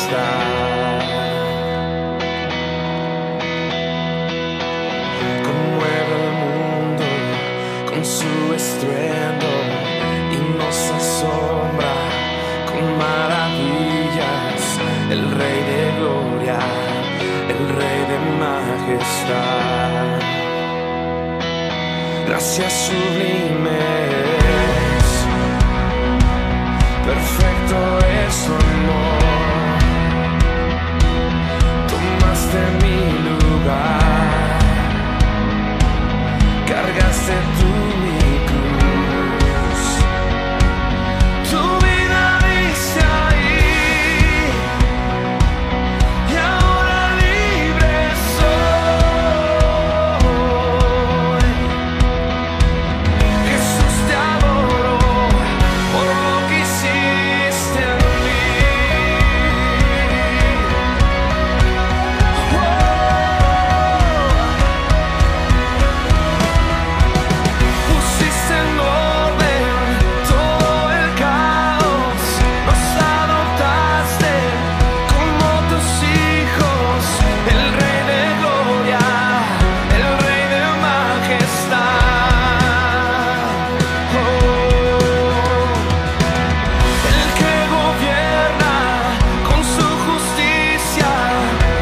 majestad. Conmueve el mundo con su estruendo y nos asombra con maravillas. El Rey de gloria, el Rey de majestad. Gracias sublimes, perfecto es su amor. Tomaste mi lugar, cargaste tú mi cruz. Tu vida diste ahí y ahora libre soy. Jesús, te adoro por lo que hiciste en mí. Pusiste en orden todo el caos, nos adoptaste como tus hijos. El Rey de gloria, el Rey de majestad. El que gobierna con su justicia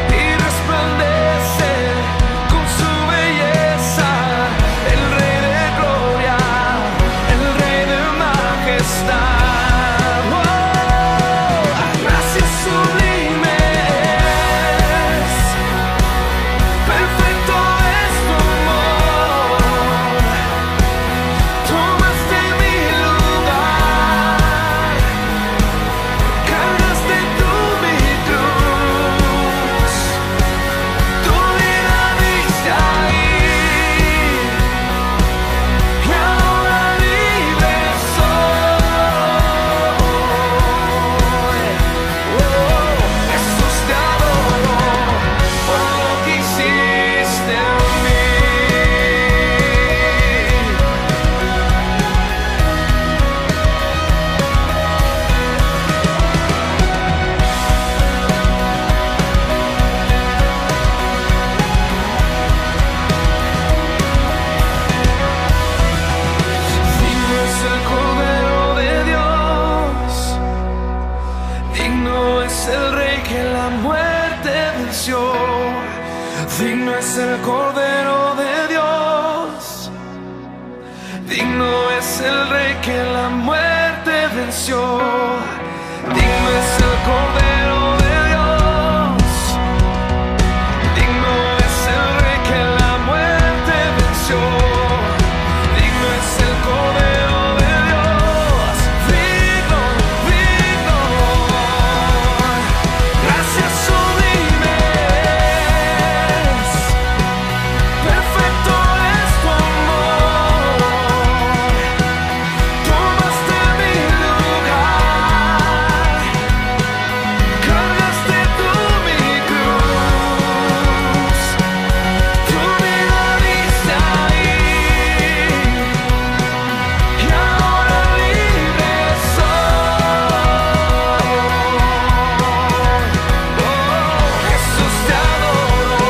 y resplandece con su belleza. El Rey de gloria, el Rey de majestad. Gracias sublimes, perfecto es tu amor. Tomaste mi lugar, cargaste tú mi cruz. Tu vida diste ahí y ahora libre soy. Jesús, te adoro por lo que hiciste en mí. Digno es el Cordero de Dios, digno es el Rey que la muerte venció. Digno es el Cordero de Dios, digno es el Rey que la muerte venció. Digno es el Cordero de Dios, digno es el Rey que la muerte venció. Digno es el Cordero de Dios, digno, digno. Gracias sublimes, perfecto es tu amor. Tomaste mi lugar, cargaste tú mi cruz. Tu vida diste ahí y ahora libre soy. Jesús, te adoro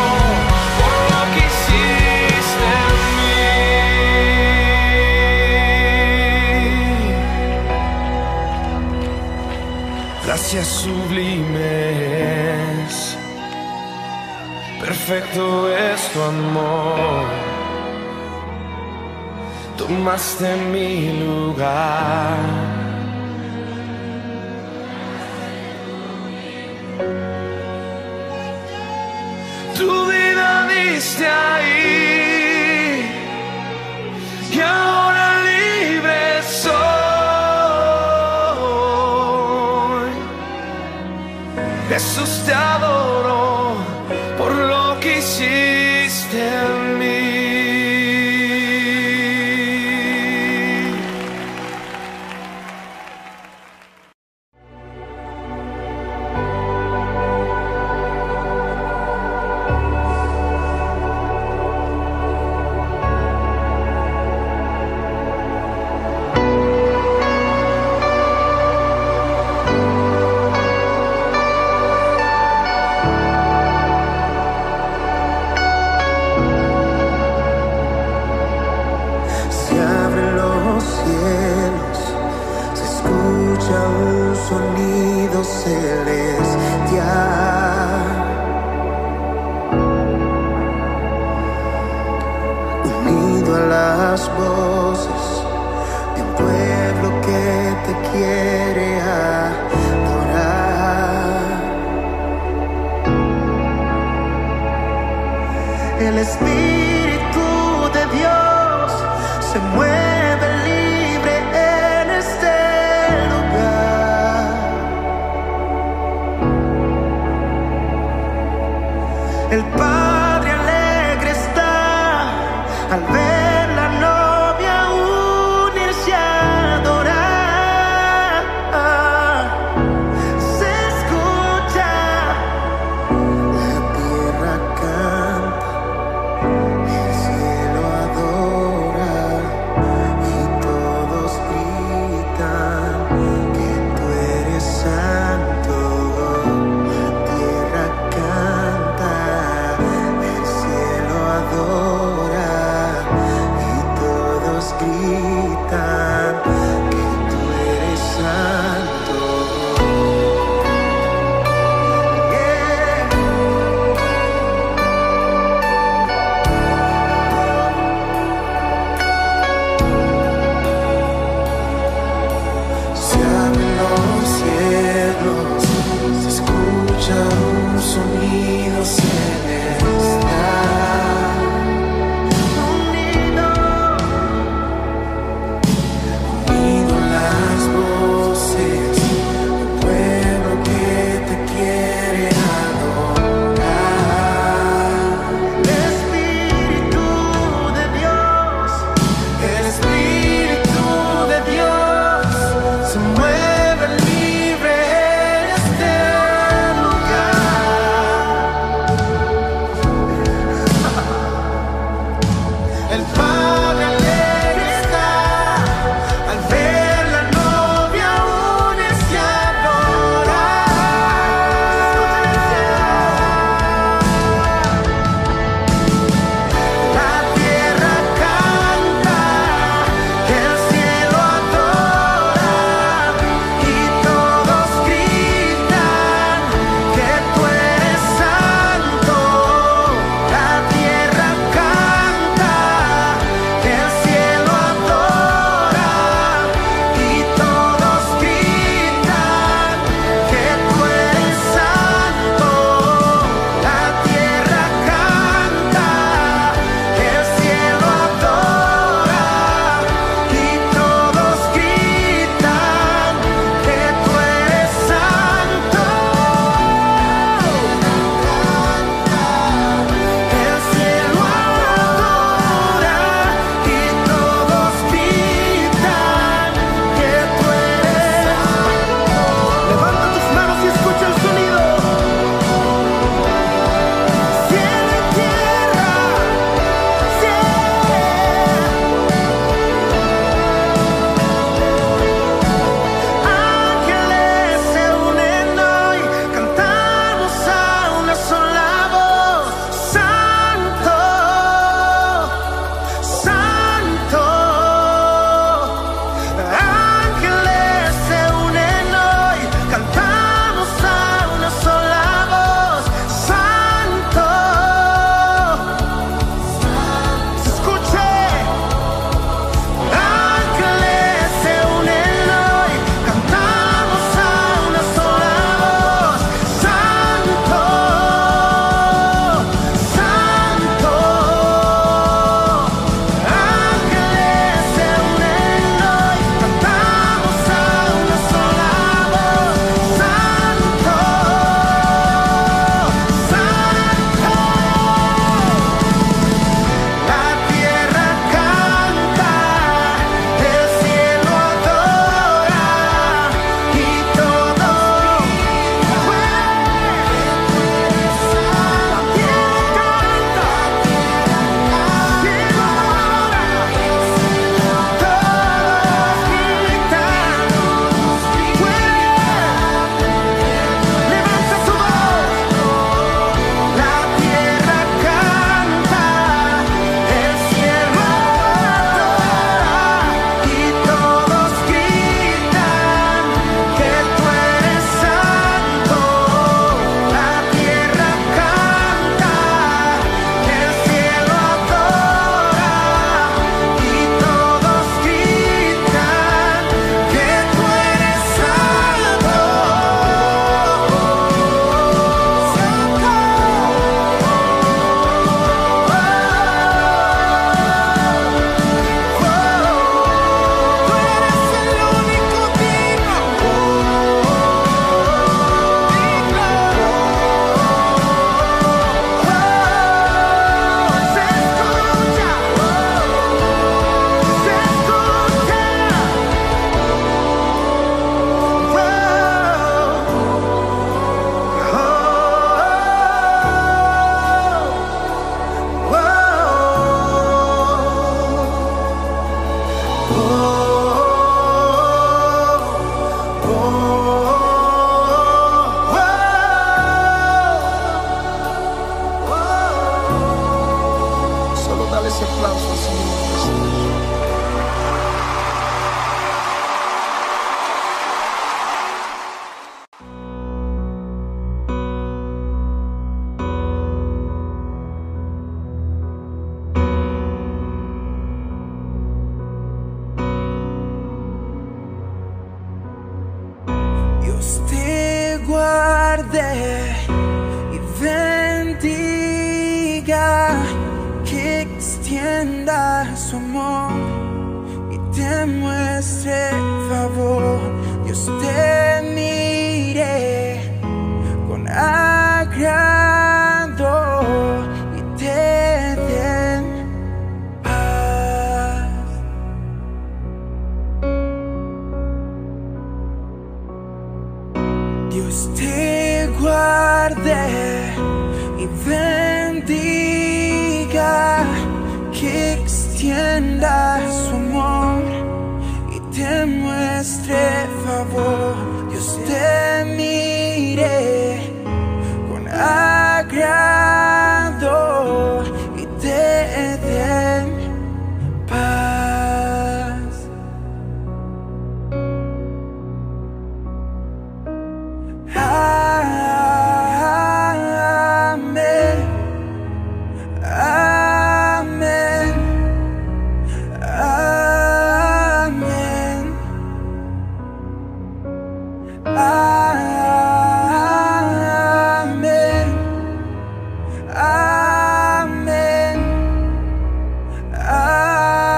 por lo que hiciste en mí. Gracias sublimes, perfecto es tu amor. Tomaste mi lugar, tu vida diste ahí y ahora libre soy. Jesús, te adoro por lo que hiciste en mí. las voces de un pueblo que te quiere adorar. El Espíritu de Dios se mueve libre en este lugar. El Padre alegre está al ver la novia unirse a adorar. Se escucha, la tierra canta, el cielo adora y todos gritan que tú eres santo. La tierra canta, el cielo adora ese aplauso al Señor en esta noche. Dios te guarde y bendiga, que extienda su amor y te muestre favor. Dios te mire con agrado y te dé paz. Dios te guarde y bendiga, que extienda su amor y te muestre favor. Dios te mire con agrado y te dé paz. Amén. Amén. Amén. Amén. Amén.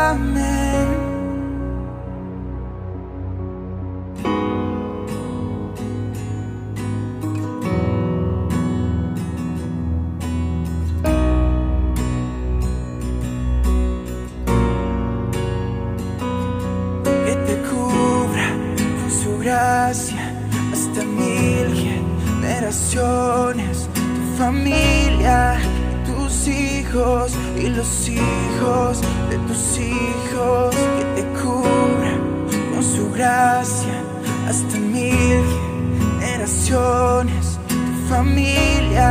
Amén. Que te cubra con su gracia hasta 1000 generaciones, tu familia y tus hijos y los hijos de tus hijos. Que te cubra con su gracia hasta 1000 generaciones, tu familia,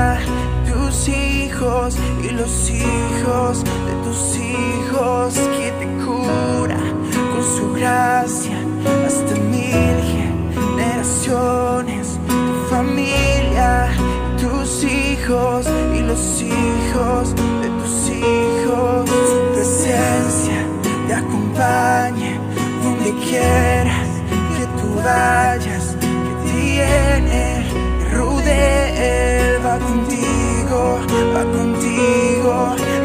tus hijos y los hijos de tus hijos. Que te cura con su gracia hasta 1000 generaciones, tu familia, tus hijos y los hijos de tus hijos. Su presencia te acompañe donde quieras que tú vayas, que te llene, te rodee. Él va contigo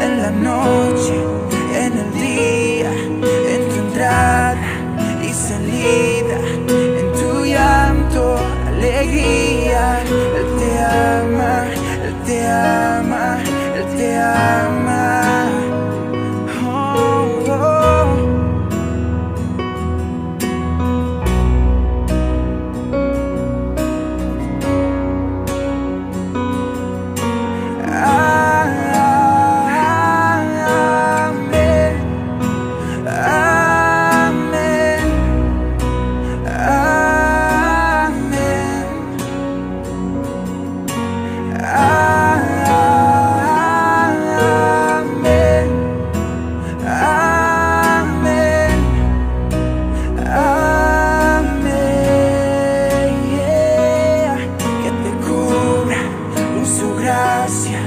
en la noche, en el día, en tu entrada y salida, en tu llanto, alegría. Él te ama, Él te ama, Él te ama. Oh, oh. Amén. Amén. Amén. Amén. Amén. Amén. Yeah. Que te cubra con su gracia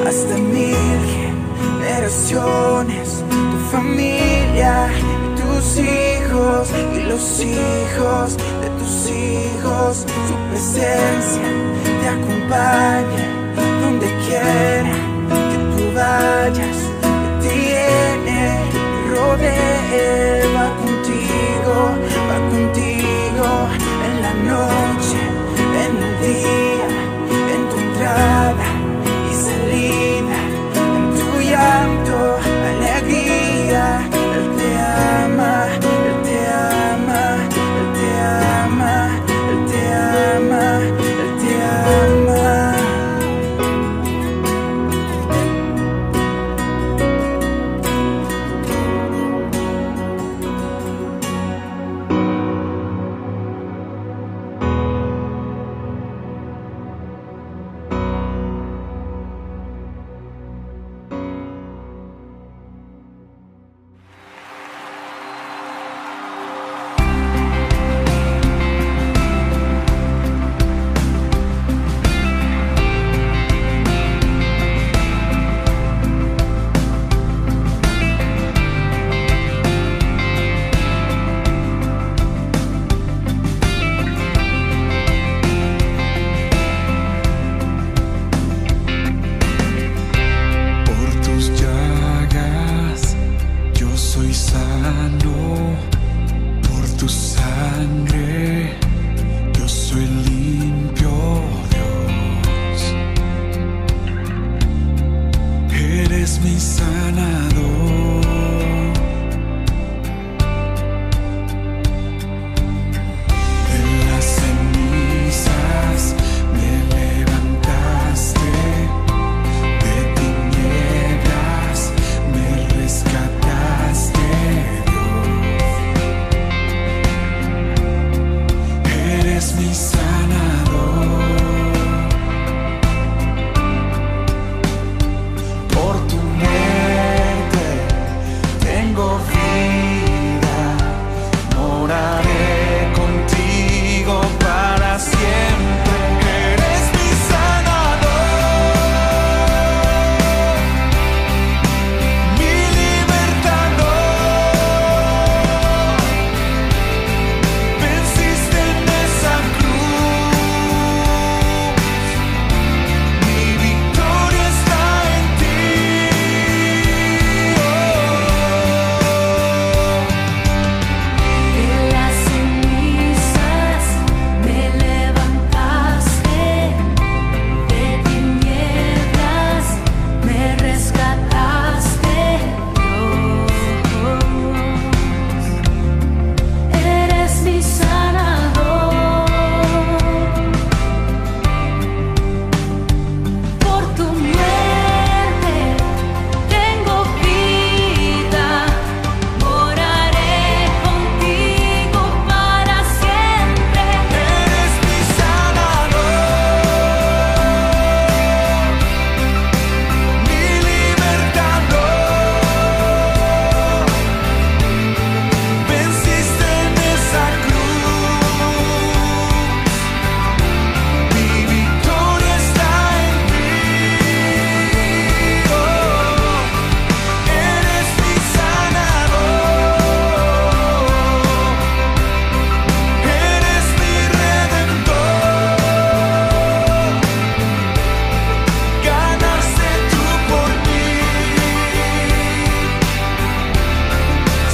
hasta 1000 generaciones, tu familia y tus hijos y los hijos de tus hijos. Su presencia te acompaña donde quiera que tú vayas, que te llene, te rodee. Va contigo en la noche, en el día, en tu entrada y salida, en tu llanto, alegría. Él te ama, Él te ama, Él te ama, Él te ama, Él te ama. Eres mi sanador. De las cenizas me levantaste, de tinieblas me rescataste, Dios. Eres mi sanador. Por tu muerte tengo vida, moraré contigo para siempre. Eres mi sanador, mi libertador. Venciste en esa cruz, mi victoria está en ti. De las cenizas me levantaste, de tinieblas me rescataste, Dios. Eres mi sanador. Por tu muerte tengo vida, moraré contigo para siempre. Eres mi sanador, mi libertador. Venciste en esa cruz, mi victoria está en ti. Eres mi sanador, eres mi redentor. Ganaste tú por mí,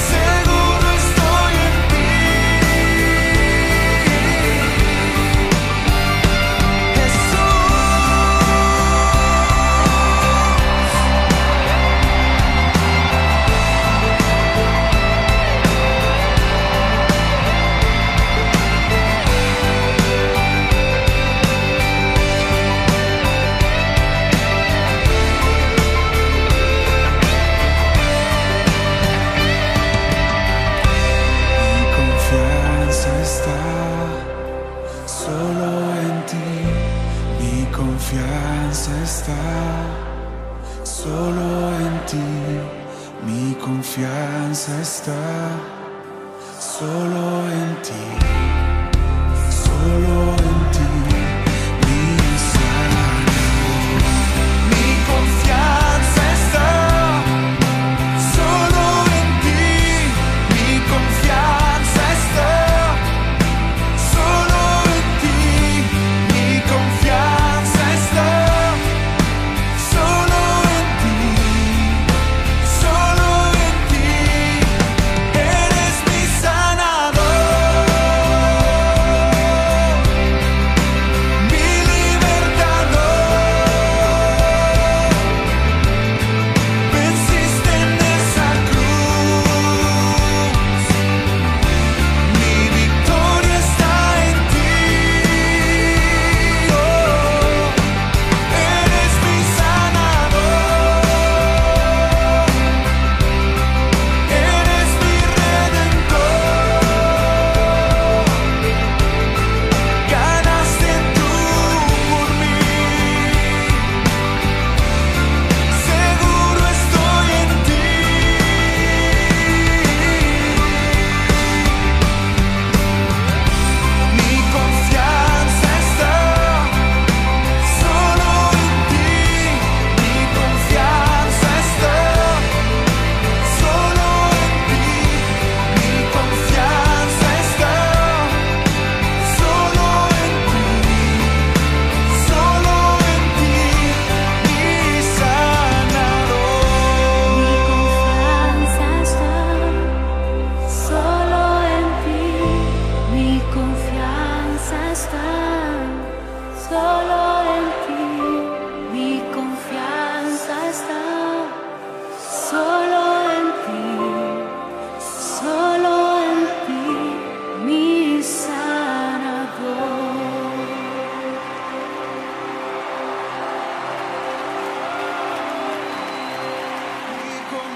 seguro estoy en ti, Jesús. Mi confianza está solo en ti. Mi confianza está solo en ti. Mi confianza está solo en ti. Solo en ti, mi sanador. Mi confianza está solo en ti. Mi confianza está solo en ti. Mi confianza está solo en ti. Solo en ti. Eres mi sanador.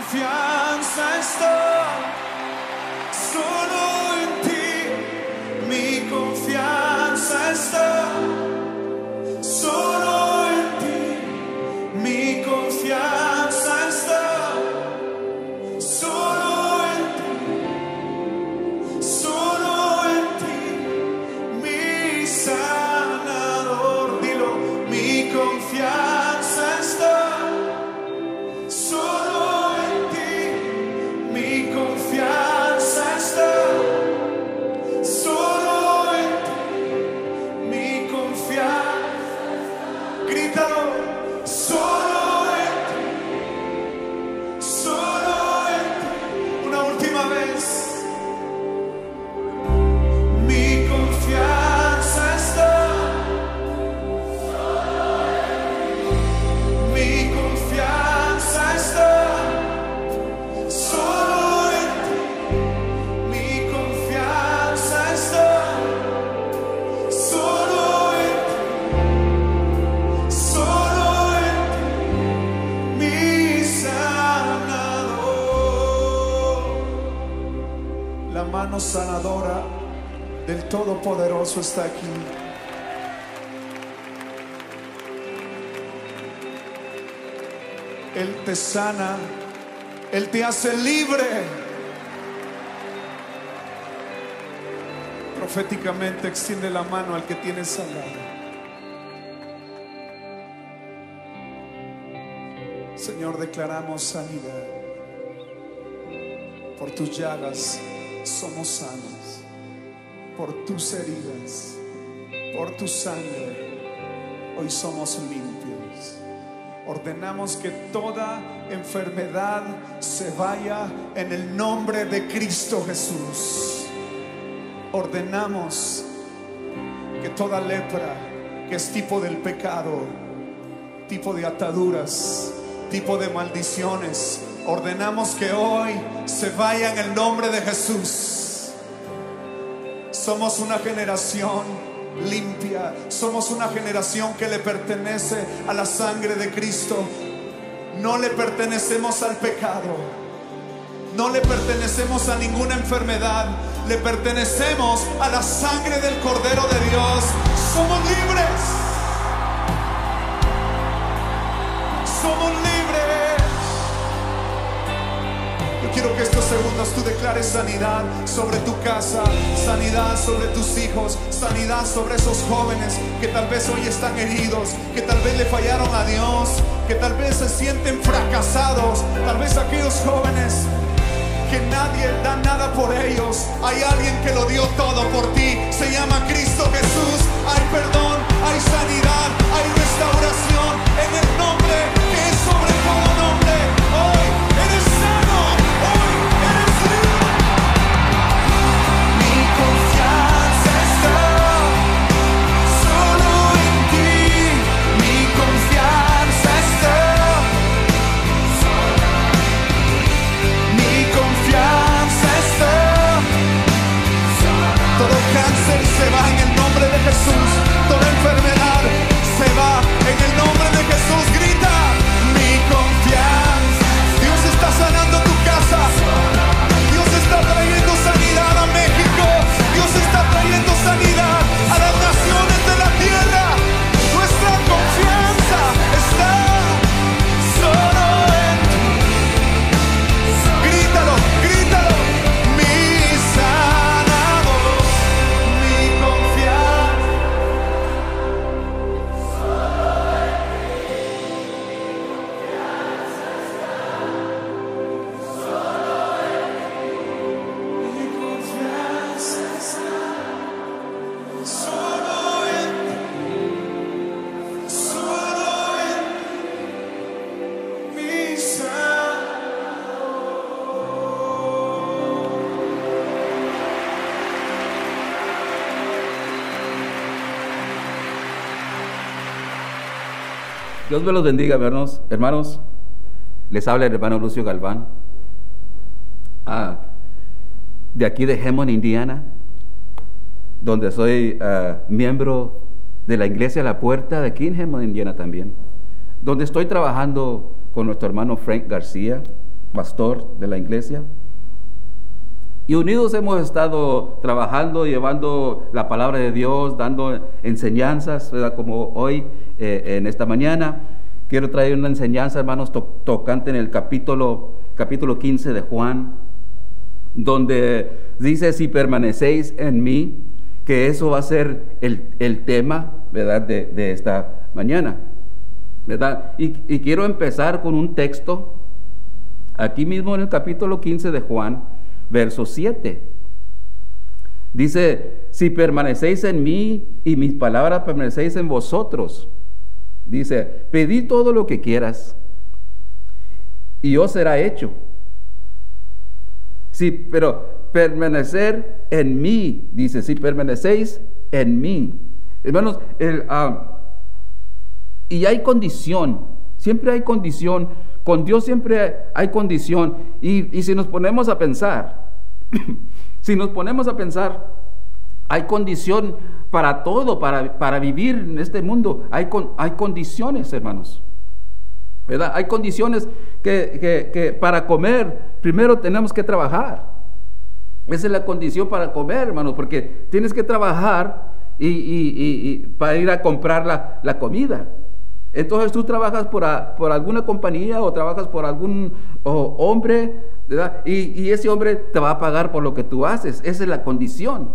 confianza está solo en ti. Mi confianza está solo en ti. Mi confianza está solo en ti. Solo en ti. Mi sanador. Dilo. Mi confianza está solo en ti. Mi confianza está solo en ti. Mi confianza. Grítalo. Solo en ti. Solo en ti. Una última vez. Mi confianza está mi confianza está solo en ti. Mi confianza está solo en ti. Solo en ti. Mi sanador. La mano sanadora del Todopoderoso está aquí. Él te sana, Él te hace libre. Proféticamente extiende la mano al que tienes al lado. Señor, declaramos sanidad. Por tus llagas somos sanos. Por tus heridas, por tu sangre, hoy somos limpios. Ordenamos que toda enfermedad se vaya en el nombre de Cristo Jesús. Ordenamos que toda lepra, que es tipo del pecado, tipo de ataduras, tipo de maldiciones, ordenamos que hoy se vaya en el nombre de Jesús. Somos una generación limpia. Somos una generación que le pertenece a la sangre de Cristo. No le pertenecemos al pecado. No le pertenecemos a ninguna enfermedad. Le pertenecemos a la sangre del Cordero de Dios. Somos libres. Somos libres. Yo quiero que estos segundos tú declares sanidad sobre tu casa, sanidad sobre tus hijos, sanidad sobre esos jóvenes que tal vez hoy están heridos, que tal vez le fallaron a Dios, que tal vez se sienten fracasados, tal vez aquellos jóvenes que nadie da nada por ellos. Hay alguien que lo dio todo por ti. Se llama Cristo Jesús. Hay perdón, hay sanidad, hay restauración en el nombre que es sobre todo nombre. Hoy eres sano, hoy eres libre. Mi confianza está solo en ti. Mi confianza está solo en ti. Mi confianza está. Todo cáncer se va en el nombre de Jesús. Toda enfermedad se va en el nombre de Jesús. Grita, mi confianza. Dios está sanando tu casa. Dios está trayendo sanidad a México. Dios está trayendo sanidad a las naciones de la tierra. Nuestra confianza está solo en ti. Grítalo, grítalo. Mi sanador, mi confianza. Mi confianza está solo en ti. Solo en ti. Mi sanador. Dios me los bendiga, hermanos. Les habla el hermano Lucio Galván, de aquí de Hammond, Indiana, donde soy miembro de la iglesia La Puerta de aquí en Hammond, Indiana también, donde estoy trabajando con nuestro hermano Frank García pastor de la iglesia. Y unidos hemos estado trabajando, llevando la palabra de Dios, dando enseñanzas, ¿verdad? Como hoy, en esta mañana, quiero traer una enseñanza, hermanos, tocante en el capítulo 15 de Juan, donde dice, si permanecéis en mí, que eso va a ser el tema, ¿verdad? De esta mañana, ¿verdad? Y quiero empezar con un texto, aquí mismo en el capítulo 15 de Juan, verso 7. Dice, si permanecéis en mí y mis palabras permanecéis en vosotros, dice, pedid todo lo que quieras y os será hecho. Sí, pero permanecer en mí, dice, si permanecéis en mí. Hermanos, y hay condición, siempre hay condición. Con Dios siempre hay condición. Y si nos ponemos a pensar, hay condición para todo, para vivir en este mundo. Hay condiciones, hermanos, ¿verdad? Hay condiciones que para comer, primero tenemos que trabajar. Esa es la condición para comer, hermanos, porque tienes que trabajar y para ir a comprar la comida. Entonces tú trabajas por alguna compañía o trabajas por algún hombre, ¿verdad? Y ese hombre te va a pagar por lo que tú haces. Esa es la condición.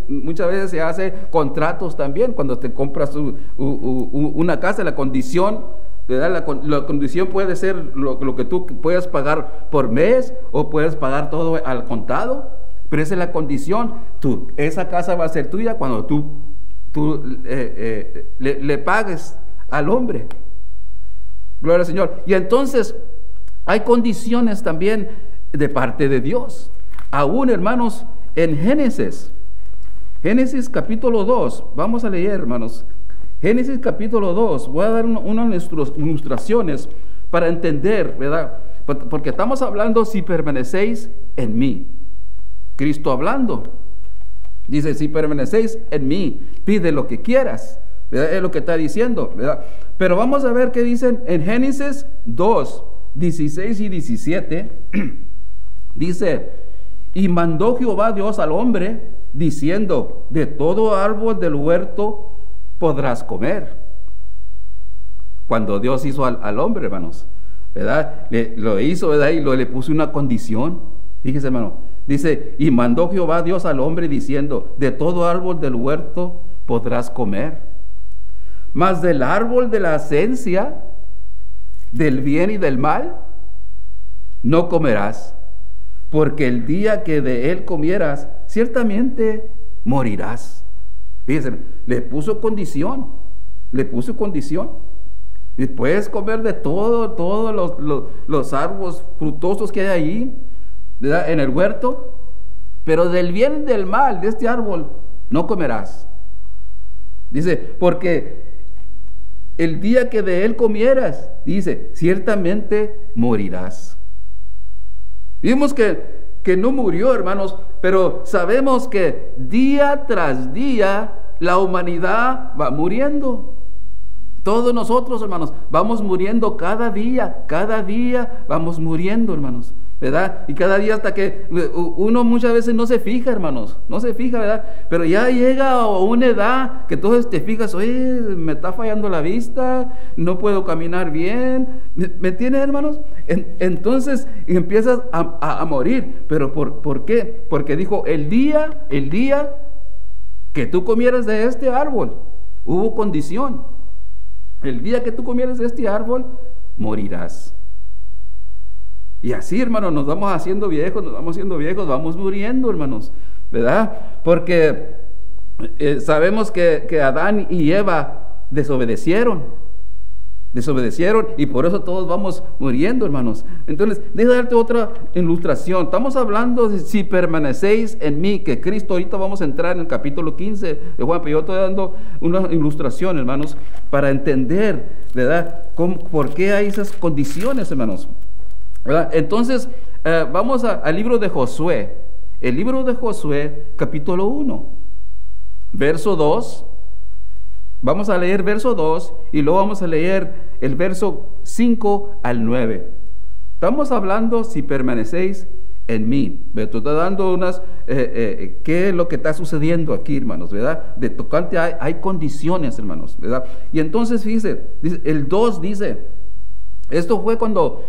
Muchas veces se hace contratos también cuando te compras una casa. La condición, ¿verdad? La condición puede ser lo que tú puedas pagar por mes o puedes pagar todo al contado, pero esa es la condición. Esa casa va a ser tuya cuando tú le pagues al hombre. Gloria al Señor. Y entonces hay condiciones también de parte de Dios. Aún, hermanos, en Génesis capítulo 2, vamos a leer, hermanos, Génesis capítulo 2, voy a dar unas ilustraciones para entender, ¿verdad? Porque estamos hablando, si permanecéis en mí. Cristo hablando, dice, si permanecéis en mí, pide lo que quieras, ¿verdad? Es lo que está diciendo, ¿verdad? Pero vamos a ver qué dicen en Génesis 2, 16 y 17. Dice, y mandó Jehová Dios al hombre, diciendo, de todo árbol del huerto podrás comer. Cuando Dios hizo al hombre, hermanos, ¿verdad? Lo hizo, ¿verdad? Y le puso una condición. Fíjese, hermano, dice, y mandó Jehová Dios al hombre, diciendo, de todo árbol del huerto podrás comer, mas del árbol de la ciencia del bien y del mal no comerás, porque el día que de él comieras, ciertamente morirás. Fíjense, le puso condición. Y puedes comer de todos los árboles frutosos que hay ahí, ¿verdad? En el huerto, pero del bien y del mal de este árbol no comerás. Dice, porque el día que de él comieras, dice, ciertamente morirás. Vimos que no murió, hermanos, pero sabemos que día tras día la humanidad va muriendo. Todos nosotros, hermanos, vamos muriendo cada día vamos muriendo, hermanos, ¿verdad? Y cada día, hasta que uno muchas veces no se fija, hermanos, ¿verdad? Pero ya llega a una edad que entonces te fijas, oye, me está fallando la vista, no puedo caminar bien, ¿me entiendes, hermanos? Entonces empiezas a morir. ¿Pero por qué? Porque dijo, el día que tú comieras de este árbol, hubo condición. El día que tú comieras de este árbol, morirás. Y así, hermanos, nos vamos haciendo viejos, vamos muriendo, hermanos, ¿verdad? Porque sabemos que Adán y Eva desobedecieron y por eso todos vamos muriendo, hermanos. Entonces, déjame darte otra ilustración. Estamos hablando de si permanecéis en mí, que Cristo, ahorita vamos a entrar en el capítulo 15 de Juan, pero yo estoy dando una ilustración, hermanos, para entender, ¿verdad? ¿Por qué hay esas condiciones, hermanos? ¿Verdad? Entonces, vamos al libro de Josué. El libro de Josué, capítulo 1, verso 2. Vamos a leer verso 2 y luego vamos a leer el verso 5 al 9. Estamos hablando si permanecéis en mí. Me estoy dando unas, qué es lo que está sucediendo aquí, hermanos, ¿verdad? De tocante hay condiciones, hermanos, ¿verdad? Y entonces, fíjese, el 2 dice, esto fue cuando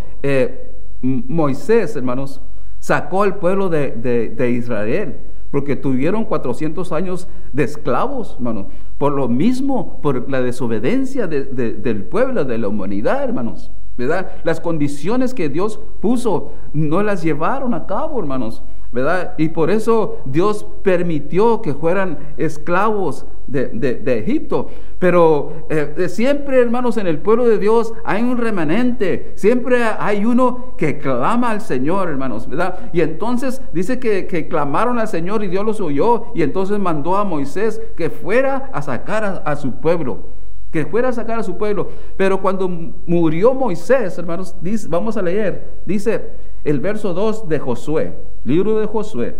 Moisés, hermanos, sacó al pueblo de Israel, porque tuvieron 400 años de esclavos, hermanos, por lo mismo, por la desobediencia del pueblo, de la humanidad, hermanos, ¿verdad? Las condiciones que Dios puso no las llevaron a cabo, hermanos, ¿verdad? Y por eso Dios permitió que fueran esclavos de Egipto. Pero siempre, hermanos, en el pueblo de Dios hay un remanente, siempre hay uno que clama al Señor, hermanos, ¿verdad? Y entonces dice que clamaron al Señor y Dios los oyó, y entonces mandó a Moisés que fuera a sacar a su pueblo. Que fuera a sacar a su pueblo. Pero cuando murió Moisés, hermanos, vamos a leer, dice el verso 2 de Josué, libro de Josué,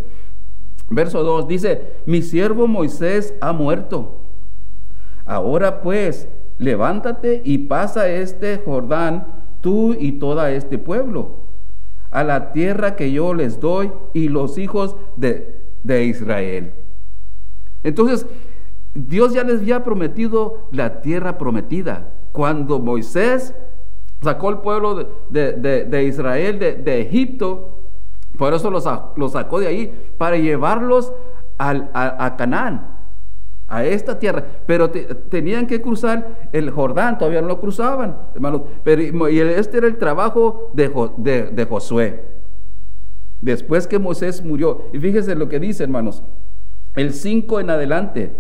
verso 2, dice: mi siervo Moisés ha muerto. Ahora pues, levántate y pasa este Jordán, tú y todo este pueblo, a la tierra que yo les doy y los hijos de Israel. Entonces, Dios ya les había prometido la tierra prometida. Cuando Moisés sacó al pueblo de Israel de Egipto, por eso los sacó de ahí, para llevarlos a Canaán, a esta tierra. Pero tenían que cruzar el Jordán, todavía no lo cruzaban, hermanos. Y este era el trabajo de Josué. Después que Moisés murió, y fíjense lo que dice, hermanos, el 5 en adelante,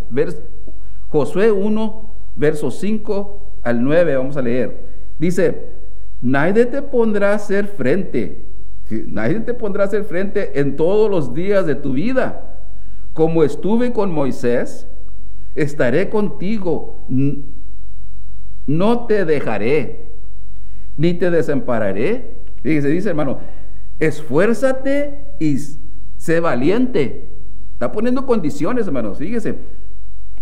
Josué 1, versos 5 al 9, vamos a leer. Dice: nadie te pondrá a hacer frente, en todos los días de tu vida. Como estuve con Moisés, estaré contigo, no te dejaré, ni te desampararé. Fíjese, dice, hermano, esfuérzate y sé valiente. Está poniendo condiciones, hermanos, fíjese.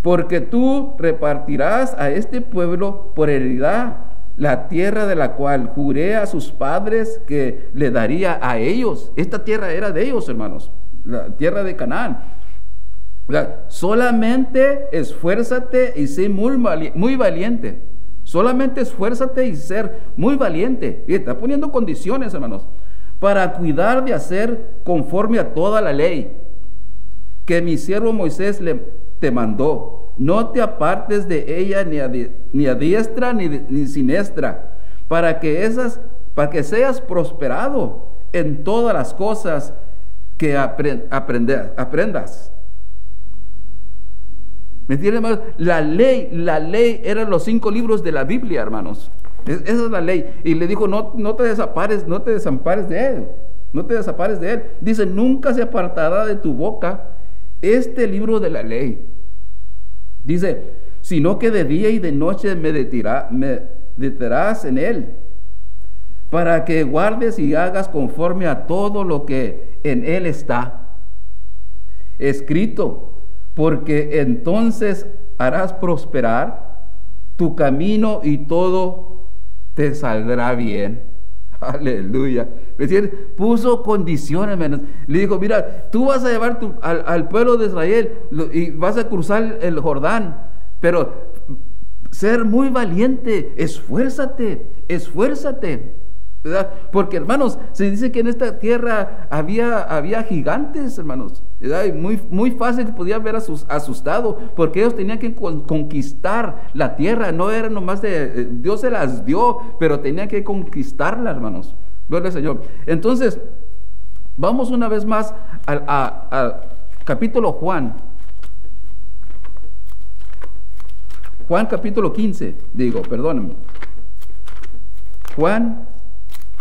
Porque tú repartirás a este pueblo por heredad la tierra de la cual juré a sus padres que le daría a ellos. Esta tierra era de ellos, hermanos, la tierra de Canaán. Solamente esfuérzate y sé muy valiente. Solamente esfuérzate y ser muy valiente. Y está poniendo condiciones, hermanos, para cuidar de hacer conforme a toda la ley que mi siervo Moisés te mandó. No te apartes de ella ni a diestra ni siniestra, para que seas prosperado en todas las cosas que aprendas. ¿Me entienden, hermanos? La ley eran los 5 libros de la Biblia, hermanos. Esa es la ley. Y le dijo: no te desampares de él. No te desampares de él. Dice: nunca se apartará de tu boca este libro de la ley. Dice: sino que de día y de noche meditarás en él, para que guardes y hagas conforme a todo lo que en él está escrito, porque entonces harás prosperar tu camino y todo te saldrá bien. Aleluya. Es decir, puso condiciones, hermanos. Le dijo: mira, tú vas a llevar al pueblo de Israel y vas a cruzar el Jordán, pero ser muy valiente, esfuérzate, ¿verdad? Porque, hermanos, se dice que en esta tierra había gigantes, hermanos, ¿verdad? Y muy fácil podían ver asustado, porque ellos tenían que conquistar la tierra. No era nomás Dios se las dio, pero tenían que conquistarla, hermanos. Gloria al Señor. Entonces, vamos una vez más al capítulo Juan capítulo 15, perdónenme. Juan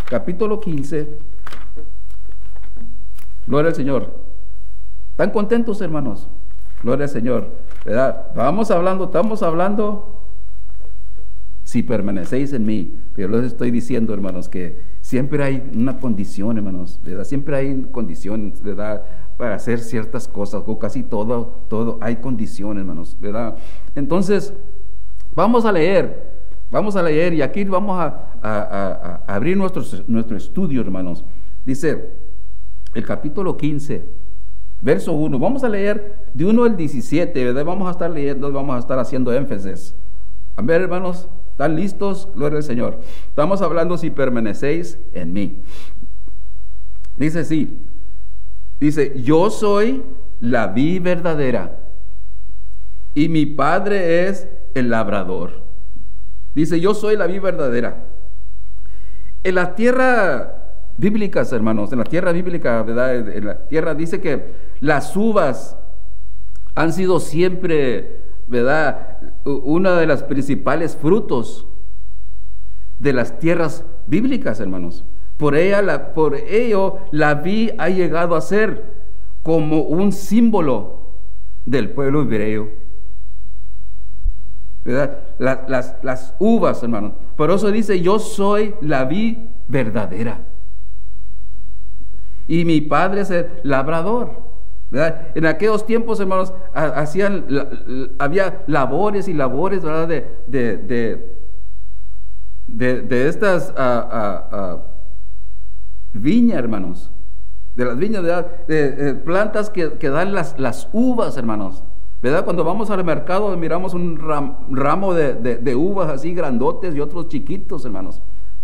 capítulo 15. Gloria al Señor. ¿Están contentos, hermanos? Gloria al Señor, ¿verdad? Estamos hablando si permanecéis en mí. Pero les estoy diciendo, hermanos, que siempre hay una condición, hermanos, ¿verdad? Siempre hay condiciones, ¿verdad? Para hacer ciertas cosas, o casi todo hay condiciones, hermanos, ¿verdad? Entonces, vamos a leer Vamos a leer y aquí vamos a abrir nuestro estudio, hermanos. Dice el capítulo 15, verso 1. Vamos a leer de 1 al 17, ¿verdad? Vamos a estar leyendo, vamos a estar haciendo énfasis. A ver, hermanos, ¿están listos? Gloria al Señor. Estamos hablando si permanecéis en mí. Dice así, dice, yo soy la vid verdadera y mi Padre es el labrador. Dice, yo soy la vid verdadera. En la tierra bíblica, hermanos, en la tierra bíblica, ¿verdad? En la tierra dice que las uvas han sido siempre, ¿verdad?, una de las principales frutos de las tierras bíblicas, hermanos. Por ello, la vid ha llegado a ser como un símbolo del pueblo hebreo, ¿verdad? Las uvas, hermanos. Por eso dice, yo soy la vid verdadera y mi Padre es el labrador, ¿verdad? En aquellos tiempos, hermanos, había labores y labores, ¿verdad?, de estas viñas, hermanos, de las viñas, de plantas que dan las uvas, hermanos, ¿verdad? Cuando vamos al mercado miramos un ramo de uvas así grandotes y otros chiquitos, hermanos,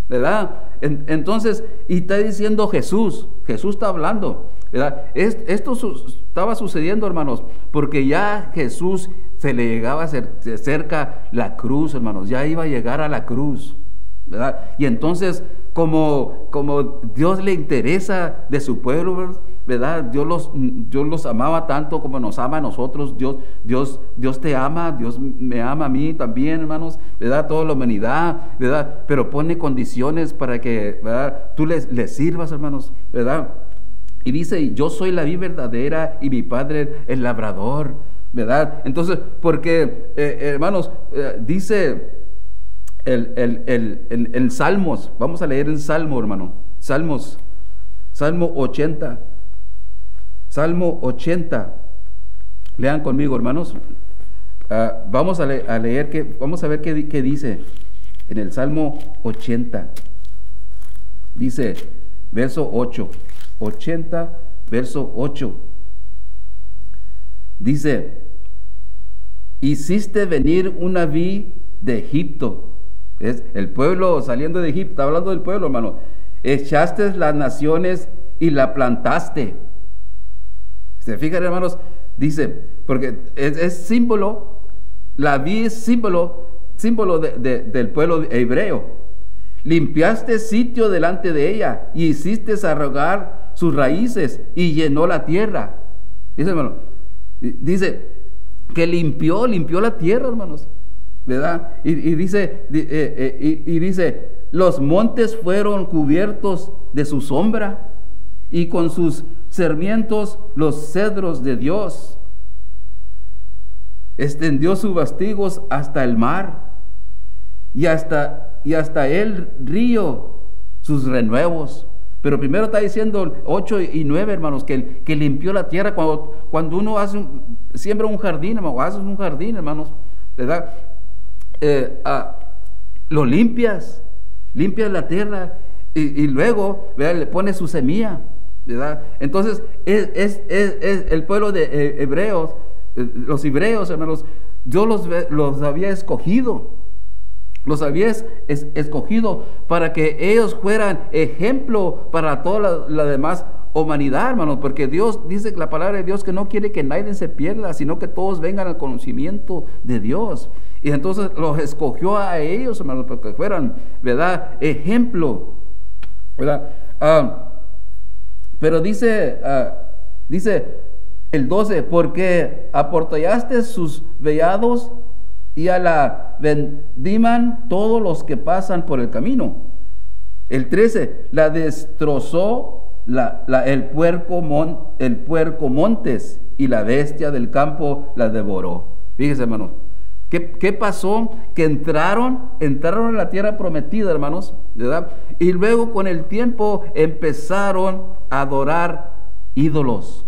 ¿verdad? Entonces, y está diciendo Jesús está hablando, ¿verdad? Esto estaba sucediendo, hermanos, porque ya Jesús se le llegaba cerca la cruz, hermanos, ya iba a llegar a la cruz, ¿verdad? Y entonces, como Dios le interesa de su pueblo, ¿verdad? Dios los amaba tanto como nos ama a nosotros. Dios te ama, Dios me ama a mí también, hermanos, ¿verdad? Toda la humanidad, ¿verdad? Pero pone condiciones para que, ¿verdad?, tú les sirvas, hermanos, ¿verdad? Y dice, yo soy la vid verdadera y mi Padre el labrador, ¿verdad? Entonces, porque, hermanos, dice el Salmos, vamos a leer en Salmo, hermano, Salmo 80, Salmo 80, lean conmigo, hermanos. Vamos a leer, vamos a ver qué dice en el Salmo 80. Dice, verso 8, 80, verso 8. Dice, hiciste venir una vid de Egipto. Es el pueblo saliendo de Egipto, está hablando del pueblo, hermano. Echaste las naciones y la plantaste. ¿Se fijan, hermanos? Dice, porque es símbolo, la vid es símbolo del pueblo hebreo. Limpiaste sitio delante de ella y hiciste arrogar sus raíces y llenó la tierra. Dice, hermano, dice que limpió la tierra, hermanos, ¿verdad? Y dice, los montes fueron cubiertos de su sombra y con sus sarmientos los cedros de Dios. Extendió sus vastigos hasta el mar y hasta el río sus renuevos. Pero primero está diciendo 8 y 9, hermanos, que limpió la tierra. Cuando uno siembra un jardín, hermano, haces un jardín, hermanos, ¿verdad? Lo limpias la tierra y luego, ¿verdad?, le pones su semilla, ¿verdad? Entonces es el pueblo de hebreos, los hebreos, hermanos, Dios los había escogido. Los había escogido para que ellos fueran ejemplo para toda la demás humanidad, hermanos, porque Dios dice, la palabra de Dios, que no quiere que nadie se pierda, sino que todos vengan al conocimiento de Dios. Y entonces los escogió a ellos, hermanos, para que fueran, ¿verdad?, ejemplo, ¿verdad? Pero dice el 12, porque aportallaste sus vellados y a la vendiman todos los que pasan por el camino. El 13, la destrozó el puerco montes y la bestia del campo la devoró. Fíjense, hermanos, ¿qué pasó? Que entraron en la tierra prometida, hermanos, ¿verdad? Y luego con el tiempo empezaron a adorar ídolos,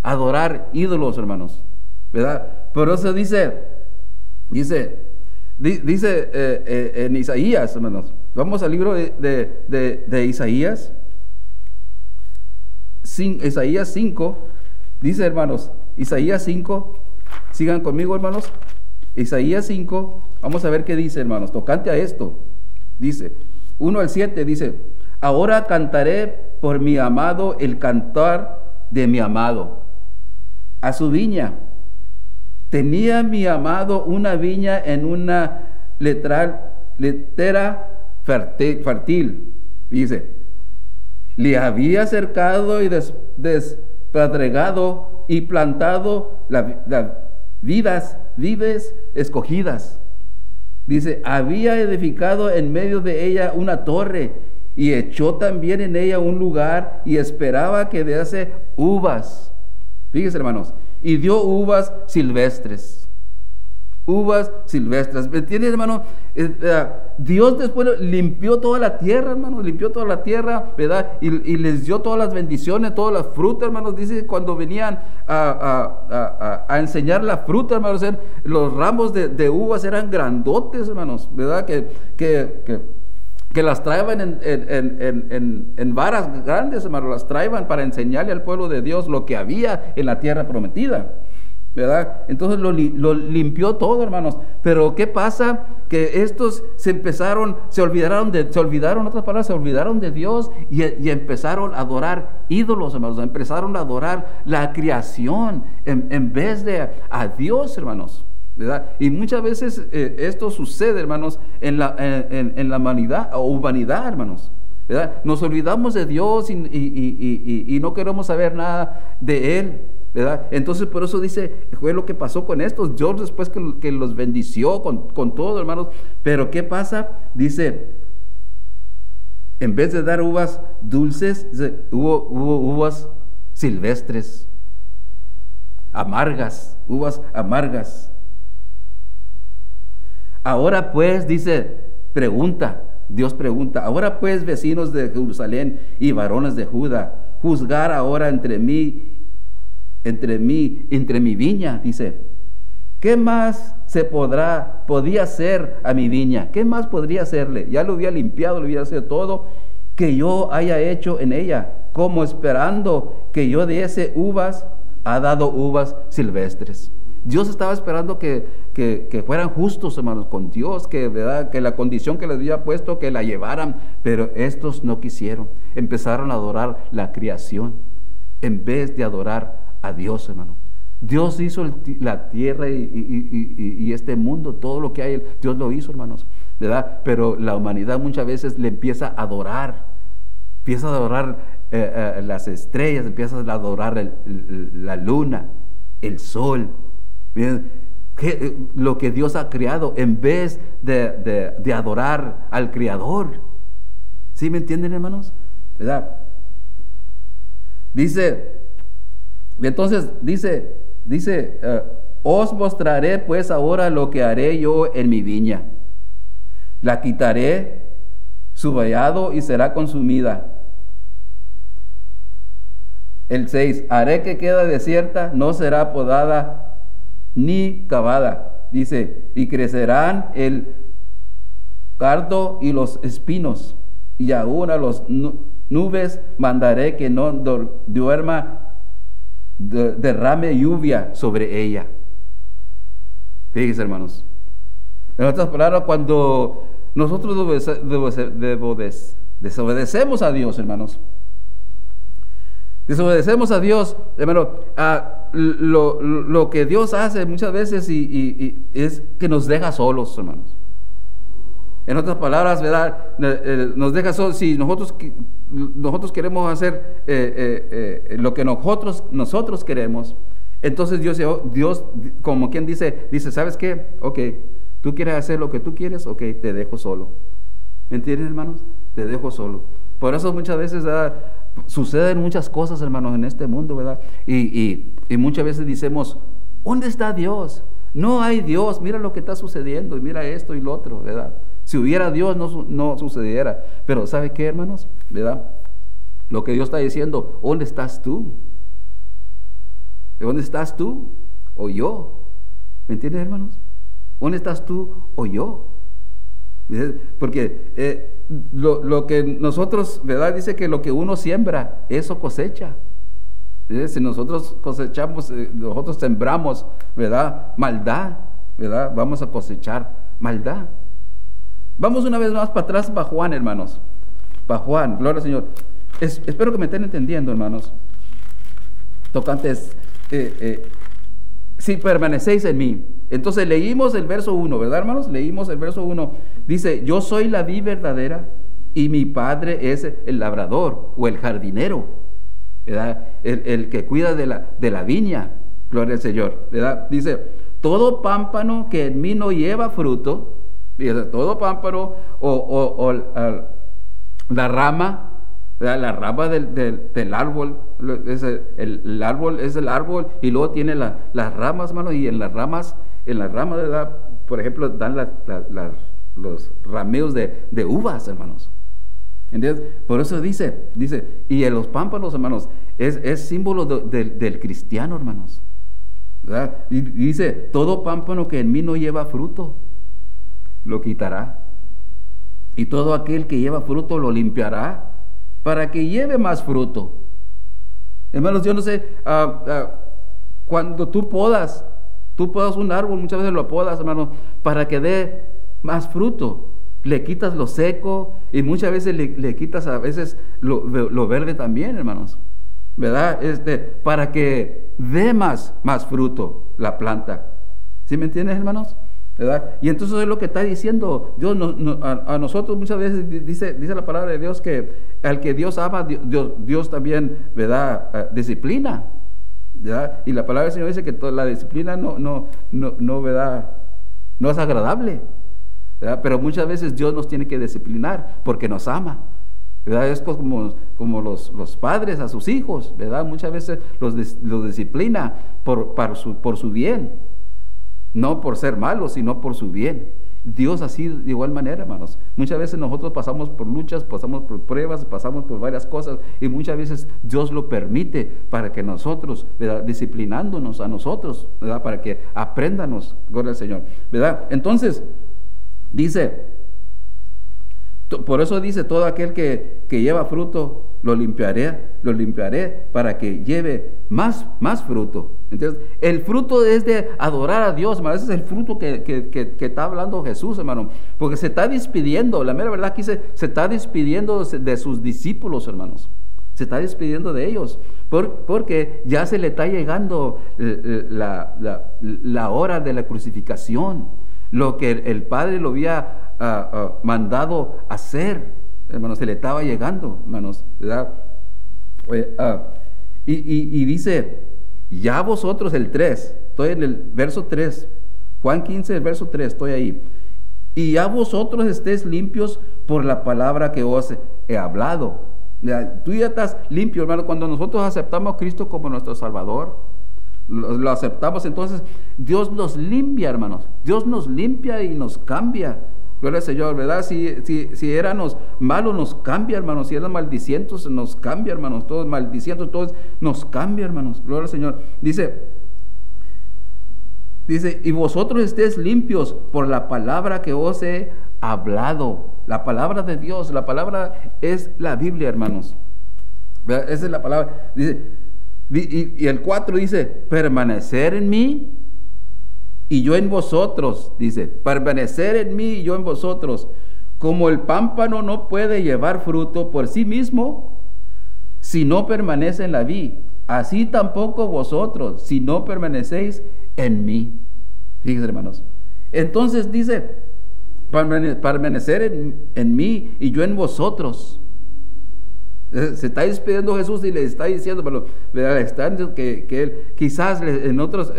hermanos, ¿verdad? Por eso dice, Dice en Isaías, hermanos. Vamos al libro de Isaías. Isaías 5. Dice, hermanos, Isaías 5. Sigan conmigo, hermanos. Isaías 5. Vamos a ver qué dice, hermanos. Tocante a esto. Dice, 1 al 7. Dice, ahora cantaré por mi amado el cantar de mi amado. A su viña. Tenía mi amado una viña en una letera fértil. Dice, le había cercado y despedregado y plantado vides escogidas. Dice, había edificado en medio de ella una torre y echó también en ella un lugar y esperaba que diese uvas. Fíjense, hermanos, y dio uvas silvestres. Uvas silvestres. ¿Me entiendes, hermano? Dios después limpió toda la tierra, hermano. Limpió toda la tierra, ¿verdad? Y les dio todas las bendiciones, todas las frutas, hermanos. Dice, cuando venían a enseñar la fruta, hermanos, los ramos de uvas eran grandotes, hermanos, ¿verdad? Que las traían en varas grandes, hermano. Las traían para enseñarle al pueblo de Dios lo que había en la tierra prometida, ¿verdad? Entonces lo limpió todo, hermanos. Pero ¿qué pasa? Que estos se olvidaron, otras palabras, se olvidaron de Dios y empezaron a adorar ídolos, hermanos. Empezaron a adorar la creación en vez de a Dios, hermanos, ¿verdad? Y muchas veces esto sucede, hermanos, en la humanidad, hermanos, ¿verdad? Nos olvidamos de Dios y no queremos saber nada de Él, ¿verdad? Entonces por eso dice, fue lo que pasó con estos. Dios después que los bendició con todo, hermanos. Pero ¿qué pasa? Dice, en vez de dar uvas dulces, hubo uvas silvestres, amargas, uvas amargas. Ahora pues, dice, Dios pregunta, ahora pues, vecinos de Jerusalén y varones de Judá, juzgar ahora entre mi viña, dice, ¿qué más podía hacer a mi viña? ¿Qué más podría hacerle? Ya lo había limpiado, lo había hecho todo, que yo haya hecho en ella, como esperando que yo diese uvas, ha dado uvas silvestres. Dios estaba esperando que fueran justos, hermanos, con Dios, ¿verdad? Que la condición que les había puesto, que la llevaran, pero estos no quisieron. Empezaron a adorar la creación en vez de adorar a Dios, hermano. Dios hizo la tierra y este mundo, todo lo que hay, Dios lo hizo, hermanos, ¿verdad? Pero la humanidad muchas veces le empieza a adorar. Empieza a adorar las estrellas, empieza a adorar la luna, el sol. Miren, lo que Dios ha creado en vez de adorar al Creador. ¿Sí me entienden, hermanos? ¿Verdad? Entonces dice, os mostraré pues ahora lo que haré yo en mi viña. La quitaré su vallado y será consumida. El 6, haré que quede desierta, no será podada ni cavada. Dice, y crecerán el cardo y los espinos, y aún a las nubes mandaré que no derrame lluvia sobre ella. Fíjense, hermanos. En otras palabras, cuando nosotros desobedecemos a Dios, hermanos, desobedecemos a Dios, hermano, lo que Dios hace muchas veces es que nos deja solos, hermanos. En otras palabras, ¿verdad? Nos deja solos. Si nosotros queremos hacer lo que nosotros queremos, entonces Dios, como quien dice, ¿sabes qué? Ok, tú quieres hacer lo que tú quieres, ok, te dejo solo. ¿Me entienden, hermanos? Te dejo solo. Por eso muchas veces, ¿verdad?, suceden muchas cosas, hermanos, en este mundo, ¿verdad? Y muchas veces decimos, ¿dónde está Dios? No hay Dios, mira lo que está sucediendo, y mira esto y lo otro, ¿verdad? Si hubiera Dios no sucediera. Pero ¿sabe qué, hermanos? ¿Verdad? Lo que Dios está diciendo, ¿dónde estás tú? ¿Dónde estás tú? ¿O yo? ¿Me entiendes, hermanos? ¿Dónde estás tú o yo? Porque lo que nosotros, ¿verdad? Dice que lo que uno siembra, eso cosecha. Si nosotros cosechamos, nosotros sembramos, ¿verdad? Maldad, ¿verdad? Vamos a cosechar maldad. Vamos una vez más para atrás para Juan, hermanos. Para Juan, gloria al Señor. Espero que me estén entendiendo, hermanos. Tocantes, si permanecéis en mí. Entonces leímos el verso 1, ¿verdad, hermanos? Leímos el verso 1. Dice, yo soy la vid verdadera y mi Padre es el labrador o el jardinero, ¿verdad? El que cuida de la viña, gloria al Señor, ¿verdad? Dice, todo pámpano que en mí no lleva fruto, dice, todo pámpano o la rama, ¿verdad? La rama del árbol, el árbol es el árbol y luego tiene las ramas, hermanos, y en las ramas, ¿verdad? Por ejemplo, dan los rameos de uvas, hermanos. ¿Entiendes? Por eso dice, y en los pámpanos, hermanos, es símbolo del cristiano, hermanos, ¿verdad? Y dice, todo pámpano que en mí no lleva fruto, lo quitará. Y todo aquel que lleva fruto lo limpiará, para que lleve más fruto. Hermanos, yo no sé, cuando tú podas un árbol, muchas veces lo podas, hermanos, para que dé más fruto. Le quitas lo seco y muchas veces le quitas a veces lo verde también, hermanos, ¿verdad? Para que dé más fruto la planta. ¿Sí me entiendes, hermanos? ¿Verdad? Y entonces es lo que está diciendo Dios a nosotros. Muchas veces dice la palabra de Dios que al que Dios ama, Dios también, ¿verdad? Disciplina, ¿verdad? Y la palabra del Señor dice que la disciplina no, ¿verdad? No es agradable, ¿verdad? Pero muchas veces Dios nos tiene que disciplinar porque nos ama, ¿verdad? Es como los padres a sus hijos, ¿verdad? Muchas veces los disciplina por su bien. No por ser malos, sino por su bien. Dios así de igual manera, hermanos. Muchas veces nosotros pasamos por luchas, pasamos por pruebas, pasamos por varias cosas, y muchas veces Dios lo permite para que nosotros, ¿verdad? Disciplinándonos a nosotros, ¿verdad? Para que aprendamos, gloria al Señor, ¿verdad? Entonces, dice, por eso dice, todo aquel que lleva fruto, lo limpiaré para que lleve más fruto. Entonces, el fruto es de adorar a Dios, hermano. Ese es el fruto que está hablando Jesús, hermano. Porque se está despidiendo, la mera verdad aquí se está despidiendo de sus discípulos, hermanos. Se está despidiendo de ellos. Porque ya se le está llegando la hora de la crucificación. Lo que el Padre lo había mandado hacer, hermanos, se le estaba llegando, hermanos, ¿verdad? Y dice, ya vosotros, el 3, estoy en el verso 3, Juan 15, el verso 3, estoy ahí. Y ya vosotros estéis limpios por la palabra que os he hablado. Tú ya estás limpio, hermano, cuando nosotros aceptamos a Cristo como nuestro Salvador. Lo aceptamos, entonces Dios nos limpia, hermanos. Dios nos limpia y nos cambia. Gloria al Señor, ¿verdad? Si éramos malos, nos cambia, hermanos. Si eran maldicientos, nos cambia, hermanos. Todos maldicientos, todos nos cambia, hermanos. Gloria al Señor. Dice, y vosotros estéis limpios por la palabra que os he hablado. La palabra de Dios, la palabra es la Biblia, hermanos, ¿verdad? Esa es la palabra. Dice, y el 4 dice, permanecer en mí y yo en vosotros. Dice, permanecer en mí y yo en vosotros. Como el pámpano no puede llevar fruto por sí mismo si no permanece en la vid, así tampoco vosotros si no permanecéis en mí. Fíjense, hermanos. Entonces dice, permanecer en mí y yo en vosotros. Se está despidiendo Jesús y le está diciendo, que él quizás en otros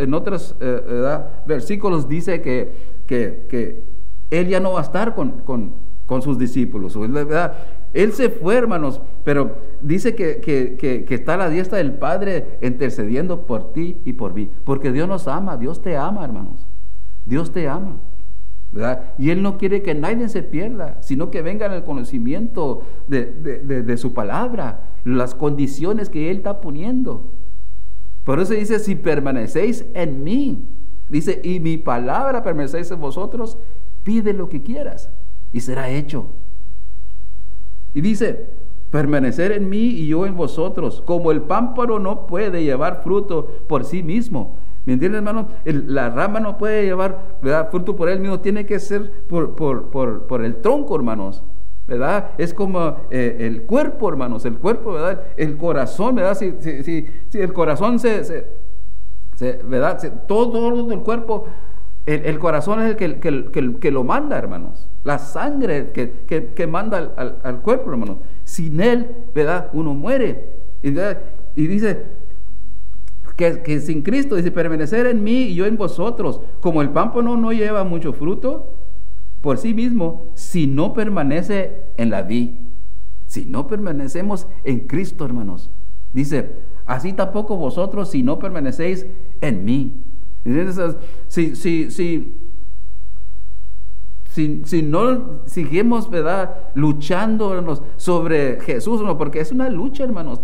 versículos dice que él ya no va a estar con sus discípulos, ¿verdad? Él se fue, hermanos, pero dice que está a la diestra del Padre intercediendo por ti y por mí, porque Dios nos ama. Dios te ama, hermanos. Dios te ama, ¿verdad? Y Él no quiere que nadie se pierda, sino que vengan al conocimiento de su palabra, las condiciones que Él está poniendo. Por eso dice, si permanecéis en mí Dice, y mi palabra permanecéis en vosotros, pide lo que quieras y será hecho. Y dice, permanecer en mí y yo en vosotros, como el pámpano no puede llevar fruto por sí mismo. ¿Me entienden, hermano? La rama no puede llevar, ¿verdad?, fruto por él mismo, tiene que ser por el tronco, hermanos, ¿verdad? Es como el cuerpo, hermanos, el cuerpo, ¿verdad? El corazón, ¿verdad? Si el corazón ¿verdad? Todo el cuerpo, el corazón es el que lo manda, hermanos. La sangre que manda al cuerpo, hermanos. Sin él, ¿verdad?, uno muere. Y dice que sin Cristo, dice, permanecer en mí y yo en vosotros, como el pámpano no lleva mucho fruto por sí mismo, si no permanece en la vid. Si no permanecemos en Cristo, hermanos, dice, así tampoco vosotros si no permanecéis en mí. Entonces, si no seguimos, ¿verdad?, luchando, hermanos, sobre Jesús, ¿no?, porque es una lucha, hermanos,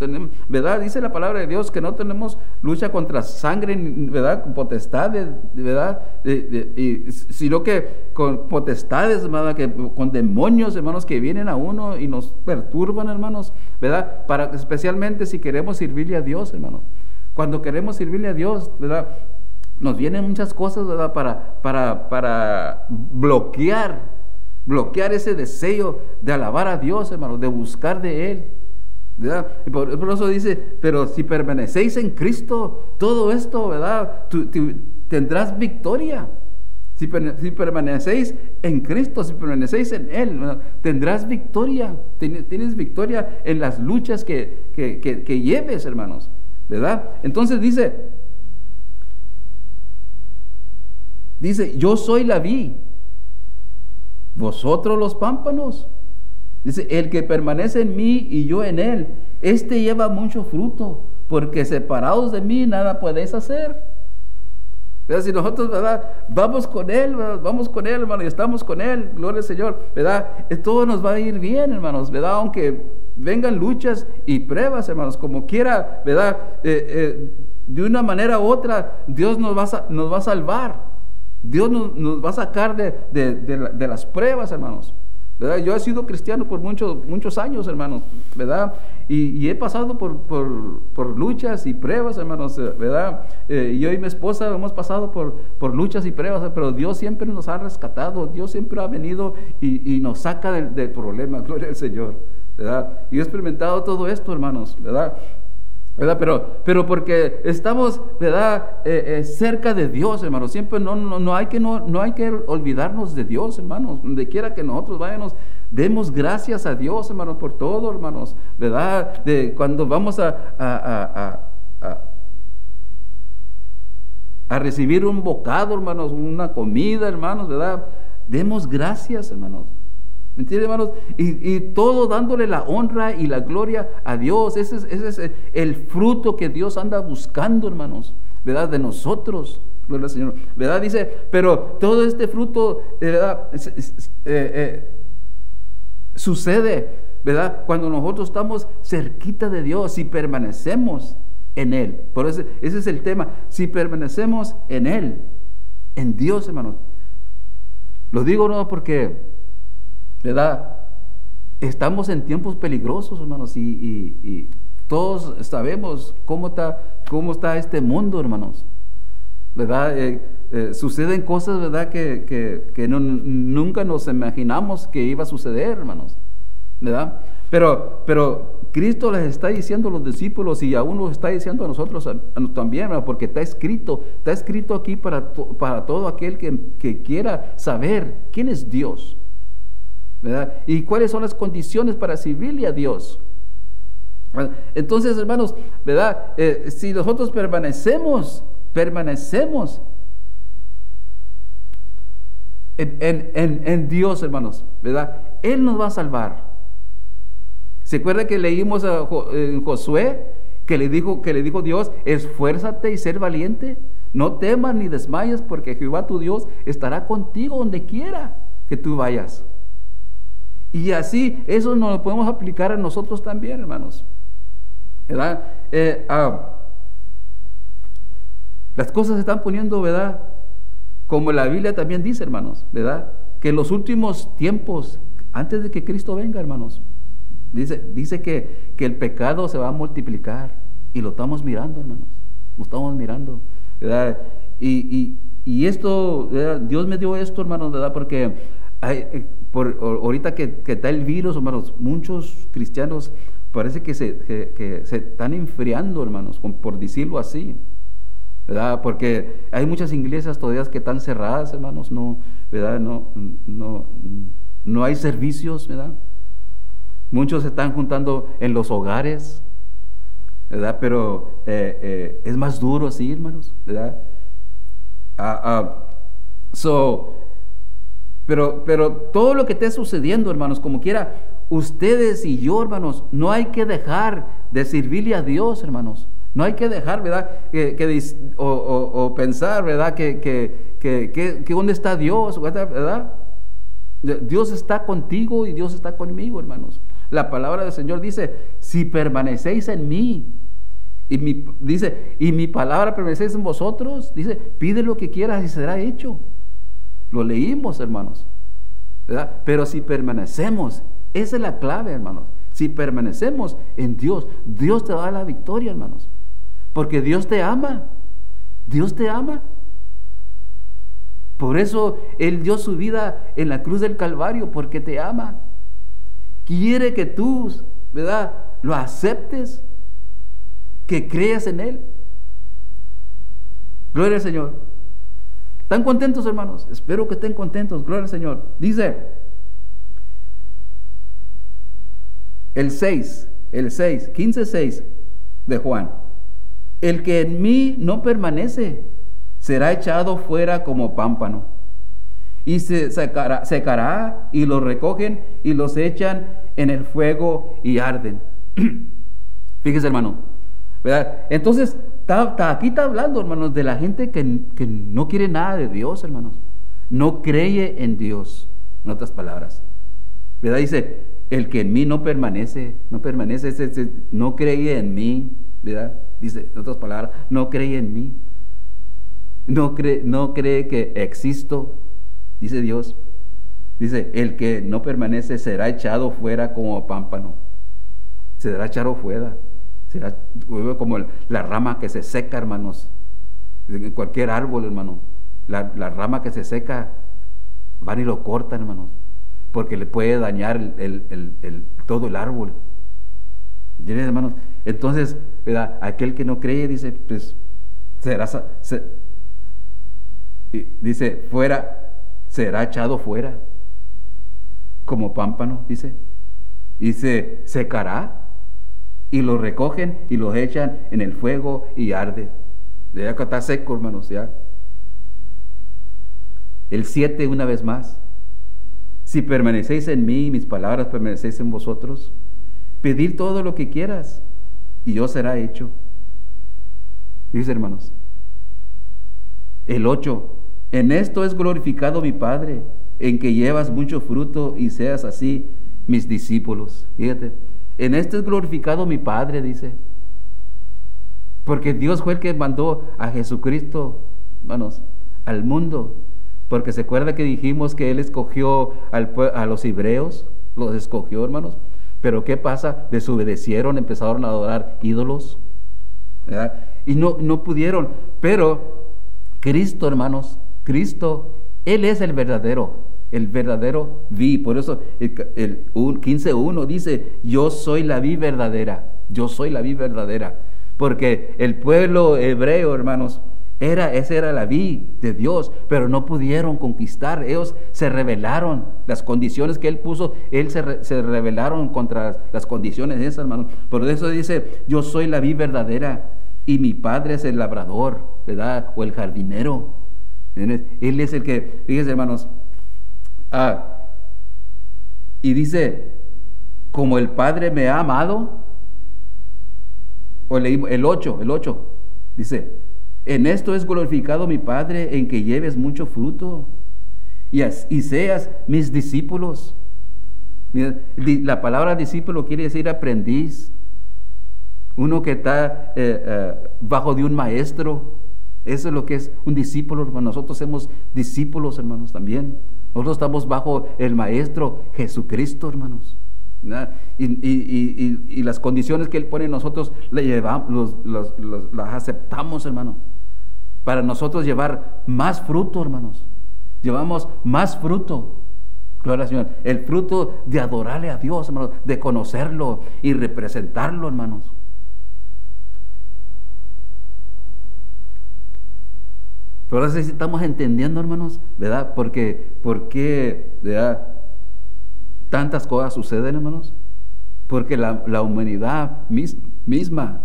¿verdad? Dice la palabra de Dios que no tenemos lucha contra sangre, ¿verdad?, con potestades, ¿verdad?, sino que con potestades, ¿verdad?, con demonios, hermanos, que vienen a uno y nos perturban, hermanos, ¿verdad?, especialmente si queremos servirle a Dios, hermanos. Cuando queremos servirle a Dios, ¿verdad?, nos vienen muchas cosas, ¿verdad?, para bloquear ese deseo de alabar a Dios, hermano, de buscar de Él, ¿verdad? Y por eso dice, pero si permanecéis en Cristo, todo esto, ¿verdad?, tendrás victoria. Si permanecéis en Cristo, si permanecéis en Él, ¿verdad?, tendrás victoria. Tienes victoria en las luchas que lleves, hermanos, ¿verdad? Entonces dice, yo soy la vid, vosotros los pámpanos. Dice, el que permanece en mí y yo en él, este lleva mucho fruto, porque separados de mí nada podéis hacer. ¿Verdad? Si nosotros, ¿verdad?, vamos con él, hermano, y estamos con él, gloria al Señor, ¿verdad?, todo nos va a ir bien, hermanos, ¿verdad?, aunque vengan luchas y pruebas, hermanos, como quiera, ¿verdad?, de una manera u otra, Dios nos va a salvar. Dios nos va a sacar de las pruebas, hermanos, ¿verdad? Yo he sido cristiano por muchos años, hermanos, ¿verdad? Y he pasado por luchas y pruebas, hermanos, ¿verdad? Yo y mi esposa hemos pasado por luchas y pruebas, pero Dios siempre nos ha rescatado. Dios siempre ha venido y nos saca del problema, gloria al Señor, ¿verdad? Y he experimentado todo esto, hermanos, ¿verdad? Pero porque estamos, ¿verdad?, cerca de Dios, hermanos. Siempre no hay que olvidarnos de Dios, hermanos. Donde quiera que nosotros vayamos, demos gracias a Dios, hermanos, por todo, hermanos, ¿verdad? Cuando vamos a recibir un bocado, hermanos, una comida, hermanos, ¿verdad? Demos gracias, hermanos. ¿Me entienden, hermanos? Y todo dándole la honra y la gloria a Dios. Ese es el fruto que Dios anda buscando, hermanos, ¿verdad?, de nosotros, gloria al Señor, ¿verdad? Dice, pero todo este fruto, ¿verdad?, sucede, ¿verdad?, cuando nosotros estamos cerquita de Dios, si permanecemos en Él. Por eso ese es el tema, si permanecemos en Él, en Dios, hermanos. Lo digo no porque, ¿verdad?, estamos en tiempos peligrosos, hermanos, y todos sabemos cómo está este mundo, hermanos, ¿verdad? Suceden cosas, ¿verdad?, que nunca nos imaginamos que iba a suceder, hermanos, ¿verdad? Pero Cristo les está diciendo a los discípulos y aún nos está diciendo a nosotros también, ¿verdad?, porque está escrito aquí para todo aquel que quiera saber quién es Dios, ¿verdad?, y cuáles son las condiciones para servirle a Dios. Entonces, hermanos, ¿verdad?, si nosotros permanecemos en Dios, hermanos, ¿verdad?, Él nos va a salvar. ¿Se acuerda que leímos en Josué que le dijo Dios, esfuérzate y ser valiente, no temas ni desmayes, porque Jehová tu Dios estará contigo donde quiera que tú vayas? Y así, eso nos lo podemos aplicar a nosotros también, hermanos, ¿verdad? Las cosas se están poniendo, ¿verdad?, como la Biblia también dice, hermanos, ¿verdad? Que en los últimos tiempos, antes de que Cristo venga, hermanos, dice que el pecado se va a multiplicar. Y lo estamos mirando, hermanos. Lo estamos mirando, ¿verdad? Y esto, ¿verdad? Dios me dio esto, hermanos, ¿verdad? Porque ahorita que está el virus, hermanos, muchos cristianos parece que se están enfriando, hermanos, por decirlo así, ¿verdad? Porque hay muchas iglesias todavía que están cerradas, hermanos, no, ¿verdad? No hay servicios, ¿verdad? Muchos se están juntando en los hogares, ¿verdad? Pero es más duro así, hermanos, ¿verdad? Pero todo lo que esté sucediendo, hermanos, como quiera, ustedes y yo, hermanos, no hay que dejar de servirle a Dios, hermanos. No hay que dejar, ¿verdad? O pensar, ¿verdad? Que ¿dónde está Dios? ¿Verdad? Dios está contigo y Dios está conmigo, hermanos. La palabra del Señor dice, si permanecéis en mí, y mi palabra permanecéis en vosotros, dice, pide lo que quieras y será hecho. Lo leímos, hermanos, ¿verdad? Pero si permanecemos, esa es la clave, hermanos. Si permanecemos en Dios, Dios te da la victoria, hermanos. Porque Dios te ama. Dios te ama. Por eso Él dio su vida en la cruz del Calvario, porque te ama. Quiere que tú, ¿verdad?, lo aceptes, que creas en Él. Gloria al Señor. ¿Están contentos, hermanos? Espero que estén contentos. Gloria al Señor. Dice el 15:6 de Juan. El que en mí no permanece será echado fuera como pámpano, y se secará, y los recogen y los echan en el fuego y arden. Fíjese, hermano, ¿verdad? Entonces, aquí está hablando, hermanos, de la gente que no quiere nada de Dios, hermanos. No cree en Dios, en otras palabras, ¿verdad? Dice, el que en mí no permanece, no cree en mí, ¿verdad? Dice, en otras palabras, no cree en mí. No cree que existo, dice Dios. Dice, el que no permanece será echado fuera como pámpano. Será echado fuera. Será como la rama que se seca, hermanos. En cualquier árbol, hermano. La rama que se seca, van y lo cortan, hermanos. Porque le puede dañar todo el árbol. ¿Entienden, hermanos? Entonces, ¿verdad? Aquel que no cree, dice, pues, dice, será echado fuera como pámpano, dice, y se secará, y lo recogen y lo echan en el fuego y arde. Ya que está seco, hermanos, ya. El 7, una vez más. Si permanecéis en mí, mis palabras permanecéis en vosotros, pedid todo lo que quieras y yo será hecho. Dice, hermanos. El 8. En esto es glorificado mi Padre, en que llevas mucho fruto y seas así mis discípulos. Fíjate, en esto es glorificado mi Padre, dice. Porque Dios fue el que mandó a Jesucristo, hermanos, al mundo. Porque se acuerda que dijimos que Él escogió a los hebreos, los escogió, hermanos. Pero ¿qué pasa? Desobedecieron, empezaron a adorar ídolos, ¿verdad? Y no pudieron. Pero Cristo, hermanos, Cristo, Él es el verdadero vid. Por eso el 15:1 dice, yo soy la vid verdadera. Yo soy la vid verdadera. Porque el pueblo hebreo, hermanos, esa era la vid de Dios, pero no pudieron conquistar. Ellos se rebelaron. Las condiciones que Él puso, se rebelaron contra las condiciones esas, hermanos. Por eso dice, yo soy la vid verdadera y mi Padre es el labrador, ¿verdad? O el jardinero. Él es el que, fíjense, hermanos, y dice, como el Padre me ha amado, o leímos el 8, dice, en esto es glorificado mi Padre, en que lleves mucho fruto y seas mis discípulos. Mira, la palabra discípulo quiere decir aprendiz, uno que está bajo de un maestro, Eso es lo que es un discípulo, hermano. Nosotros somos discípulos, hermanos, también. Nosotros estamos bajo el Maestro Jesucristo, hermanos. Y las condiciones que Él pone en nosotros las aceptamos, hermano. Para nosotros llevar más fruto, hermanos. Llevamos más fruto. Gloria al Señor. El fruto de adorarle a Dios, hermanos, de conocerlo y representarlo, hermanos. Pero ahora sí estamos entendiendo, hermanos, ¿verdad? ¿Por qué, ¿verdad? Tantas cosas suceden, hermanos? Porque la humanidad misma,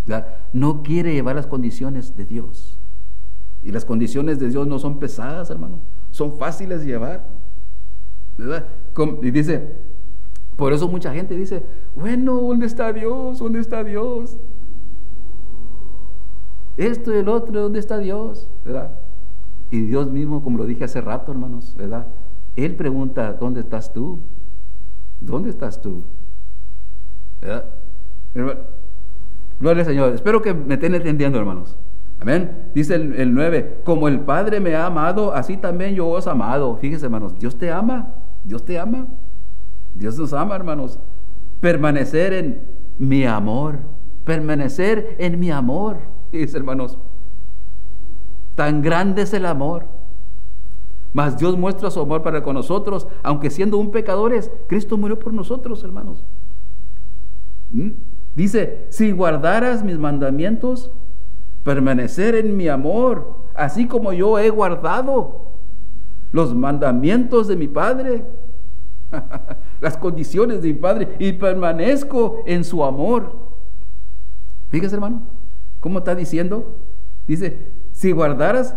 ¿verdad? No quiere llevar las condiciones de Dios. Y las condiciones de Dios no son pesadas, hermano. Son fáciles de llevar, ¿verdad? Y dice, por eso mucha gente dice, bueno, ¿dónde está Dios? ¿Dónde está Dios? Esto y el otro, ¿dónde está Dios? ¿Verdad? Y Dios mismo, como lo dije hace rato, hermanos, ¿verdad? Él pregunta, ¿dónde estás tú? ¿Dónde estás tú? ¿Verdad? Gloria al Señor. Espero que me estén entendiendo, hermanos. Amén. Dice el 9, como el Padre me ha amado, así también yo os he amado. Fíjense, hermanos, Dios te ama. Dios te ama. Dios nos ama, hermanos. Permanecer en mi amor. Permanecer en mi amor. Fíjense, hermanos, tan grande es el amor. Mas Dios muestra su amor para con nosotros, aunque siendo un pecadores, Cristo murió por nosotros, hermanos. Dice, si guardaras mis mandamientos, permanecer en mi amor, así como yo he guardado los mandamientos de mi Padre, las condiciones de mi Padre, y permanezco en su amor. Fíjese, hermano, ¿cómo está diciendo? Dice, si guardaras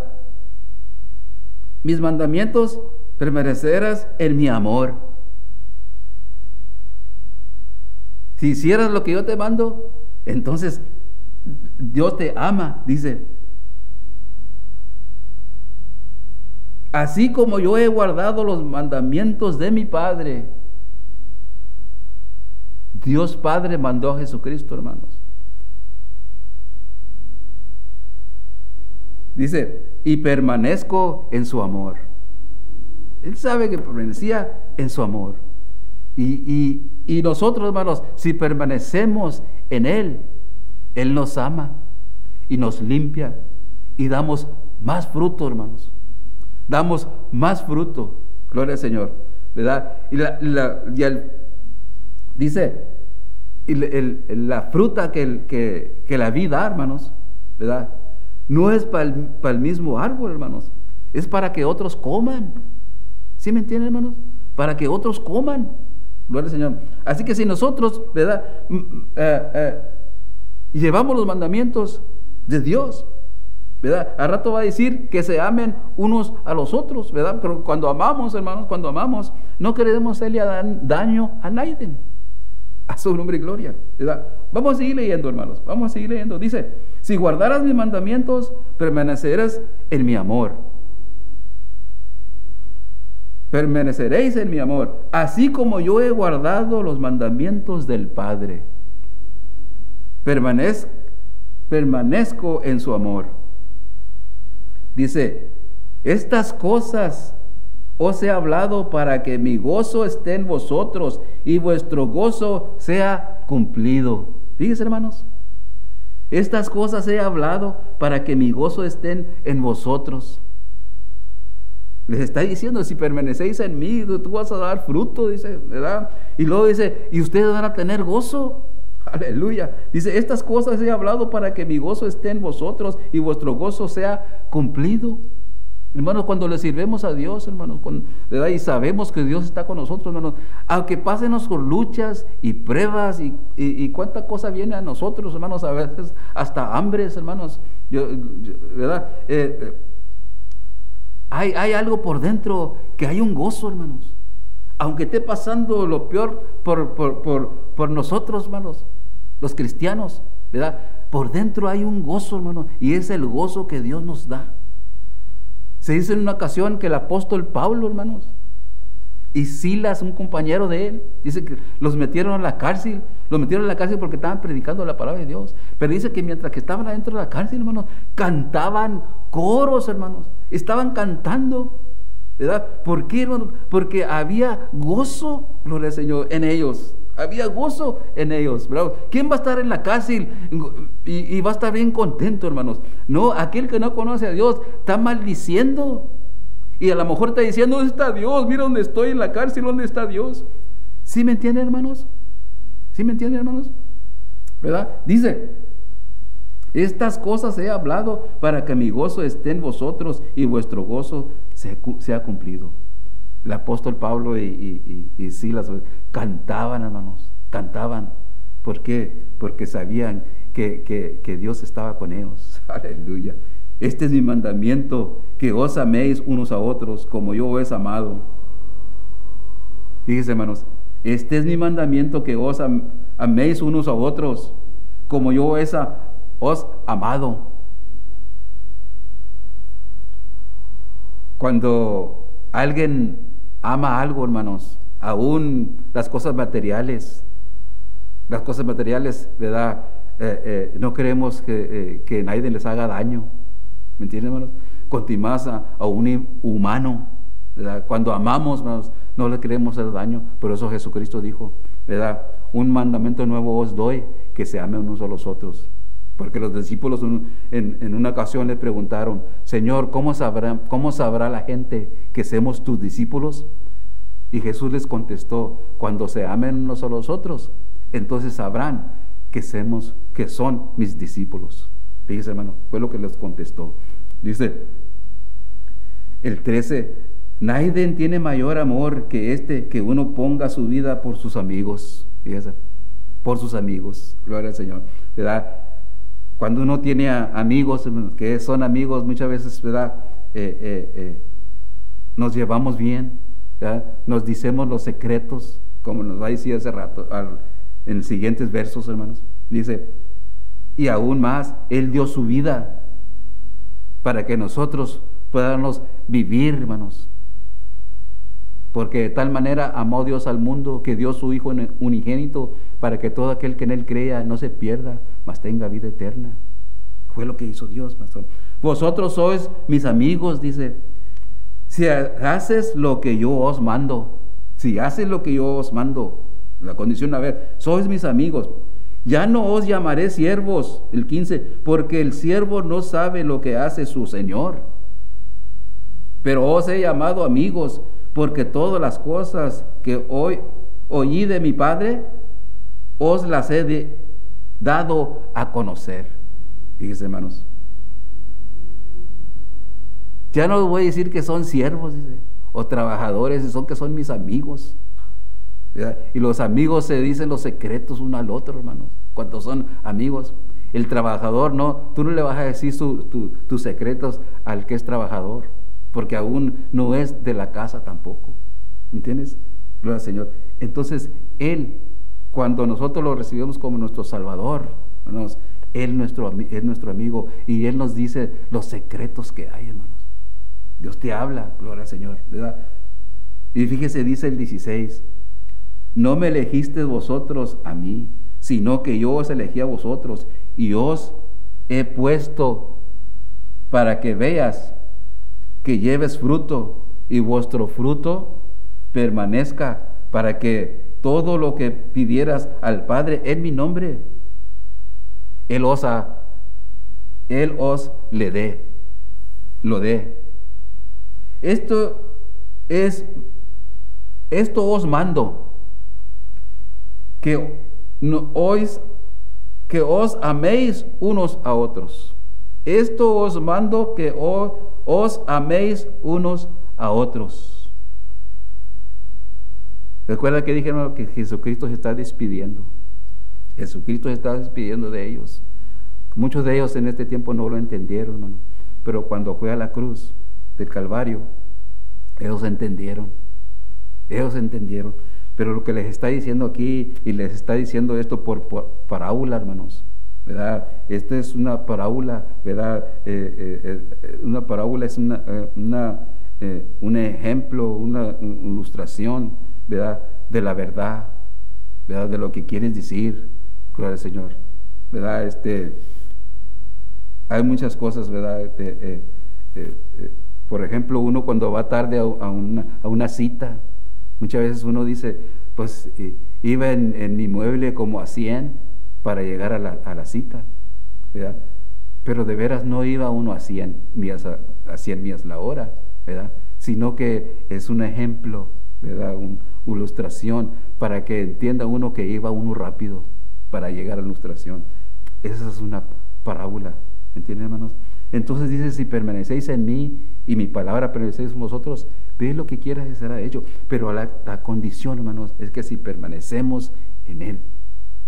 mis mandamientos, permanecerás en mi amor. Si hicieras lo que yo te mando, entonces Dios te ama, dice. Así como yo he guardado los mandamientos de mi Padre. Dios Padre mandó a Jesucristo, hermanos. Dice, y permanezco en su amor. Él sabe que permanecía en su amor. Y nosotros, hermanos, si permanecemos en Él, Él nos ama y nos limpia y damos más fruto, hermanos. Damos más fruto. Gloria al Señor, ¿verdad? Dice, la fruta que la vid da, hermanos, ¿verdad? No es para el mismo árbol, hermanos. Es para que otros coman. ¿Sí me entienden, hermanos? Para que otros coman. Gloria al Señor. Así que si nosotros, ¿verdad? Llevamos los mandamientos de Dios, ¿verdad? Al rato va a decir que se amen unos a los otros, ¿verdad? Pero cuando amamos, hermanos, cuando amamos, no queremos hacerle daño a nadie. A su nombre y gloria, ¿verdad? Vamos a seguir leyendo, hermanos. Vamos a seguir leyendo. Dice, si guardaras mis mandamientos, permanecerás en mi amor. Permaneceréis en mi amor, así como yo he guardado los mandamientos del Padre. Permanezco en su amor. Dice, estas cosas os he hablado para que mi gozo esté en vosotros y vuestro gozo sea cumplido. Fíjense, hermanos, estas cosas he hablado para que mi gozo esté en vosotros. Les está diciendo, si permanecéis en mí, tú vas a dar fruto, dice, ¿verdad? Y luego dice, y ustedes van a tener gozo. Aleluya. Dice, estas cosas he hablado para que mi gozo esté en vosotros y vuestro gozo sea cumplido. Hermanos, cuando le sirvemos a Dios, hermanos, ¿verdad? Y sabemos que Dios está con nosotros, hermanos, aunque pásenos por luchas y pruebas y cuánta cosa viene a nosotros, hermanos, a veces hasta hambres, hermanos, ¿verdad? Hay algo por dentro, que hay un gozo, hermanos. Aunque esté pasando lo peor por nosotros, hermanos, los cristianos, ¿verdad? Por dentro hay un gozo, hermano, y es el gozo que Dios nos da. Se dice en una ocasión que el apóstol Pablo, hermanos, Y Silas, un compañero de él, dice que los metieron a la cárcel. Los metieron a la cárcel porque estaban predicando la palabra de Dios. Pero dice que mientras que estaban adentro de la cárcel, hermanos, cantaban coros, hermanos. Estaban cantando, ¿verdad? ¿Por qué, hermanos? Porque había gozo, gloria al Señor, en ellos. Había gozo en ellos, ¿verdad? ¿Quién va a estar en la cárcel y va a estar bien contento, hermanos? No, aquel que no conoce a Dios está maldiciendo. Y a lo mejor está diciendo, ¿dónde está Dios? Mira dónde estoy en la cárcel, ¿dónde está Dios? ¿Sí me entienden, hermanos? ¿Sí me entienden, hermanos? ¿Verdad? Dice, estas cosas he hablado para que mi gozo esté en vosotros y vuestro gozo sea cumplido. El apóstol Pablo y Silas cantaban, hermanos, cantaban. ¿Por qué? Porque sabían que Dios estaba con ellos. Aleluya. Este es mi mandamiento, que os améis unos a otros como yo os he amado. Fíjense, hermanos, este es mi mandamiento, que os améis unos a otros como yo os amado. Cuando alguien ama algo, hermanos, aún las cosas materiales, ¿verdad? No queremos que nadie les haga daño. ¿Me entienden, hermanos? Continuamos a un humano, ¿verdad? Cuando amamos, hermanos, no le queremos hacer daño. Por eso Jesucristo dijo, ¿verdad? Un mandamiento nuevo os doy, que se amen unos a los otros. Porque los discípulos en una ocasión le preguntaron, Señor, ¿cómo sabrá la gente que somos tus discípulos? Y Jesús les contestó, cuando se amen unos a los otros, entonces sabrán que son mis discípulos. Fíjese, hermano, fue lo que les contestó. Dice el 13, nadie tiene mayor amor que que uno ponga su vida por sus amigos. Fíjese, por sus amigos, gloria al Señor, ¿verdad? Cuando uno tiene amigos, que son amigos, muchas veces, ¿verdad? Nos llevamos bien, ¿verdad? Nos decimos los secretos, como nos va a decir hace rato, en los siguientes versos, hermanos. Dice, y aún más, Él dio su vida para que nosotros podamos vivir, hermanos. Porque de tal manera amó Dios al mundo, que dio su Hijo unigénito, para que todo aquel que en Él crea no se pierda, mas tenga vida eterna. Fue lo que hizo Dios, pastor. Vosotros sois mis amigos, dice, si haces lo que yo os mando. Si haces lo que yo os mando. La condición, a ver, sois mis amigos. Ya no os llamaré siervos, el 15, porque el siervo no sabe lo que hace su Señor. Pero os he llamado amigos, porque todas las cosas que hoy oí de mi Padre, os las he dado a conocer. Fíjense, hermanos. Ya no voy a decir que son siervos, dice, o trabajadores, que son mis amigos. ¿Verdad? Y los amigos se dicen los secretos uno al otro, hermanos, cuando son amigos. El trabajador, no, tú no le vas a decir tus secretos al que es trabajador, porque aún no es de la casa tampoco. ¿Entiendes? Gloria al Señor. Entonces, Él, cuando nosotros lo recibimos como nuestro Salvador, hermanos, Él es nuestro amigo, y Él nos dice los secretos que hay, hermanos. Dios te habla, gloria al Señor, ¿verdad? Y fíjese, dice el 16, no me elegisteis vosotros a mí, sino que yo os elegí a vosotros, y os he puesto para que veas que lleves fruto, y vuestro fruto permanezca, para que todo lo que pidieras al Padre en mi nombre, Él os lo dé. Esto os mando, que os améis unos a otros. Esto os mando, que os améis unos a otros. Recuerda que dije, hermano, que Jesucristo se está despidiendo. Jesucristo se está despidiendo de ellos. Muchos de ellos en este tiempo no lo entendieron, hermano. Pero cuando fue a la cruz del Calvario, ellos entendieron. Ellos entendieron. Pero lo que les está diciendo aquí, y les está diciendo esto por parábola, hermanos, ¿verdad? Esta es una parábola, ¿verdad? Una parábola es un ejemplo, una ilustración, ¿verdad? De la verdad, ¿verdad? De lo que quieres decir, gloria al Señor, ¿verdad? Hay muchas cosas, ¿verdad? Por ejemplo, uno cuando va tarde a una cita, muchas veces uno dice, pues iba en mi mueble como a 100 para llegar a la cita, ¿verdad? Pero de veras no iba uno a 100 millas, a 100 millas la hora, ¿verdad? Sino que es un ejemplo, ¿verdad? Una ilustración para que entienda uno que iba uno rápido para llegar a la ilustración. Esa es una parábola, ¿me entienden, hermanos? Entonces dice, si permanecéis en mí y mi palabra permanecéis en vosotros, ved lo que quieras y será hecho. Pero la condición, hermanos, es que si permanecemos en Él,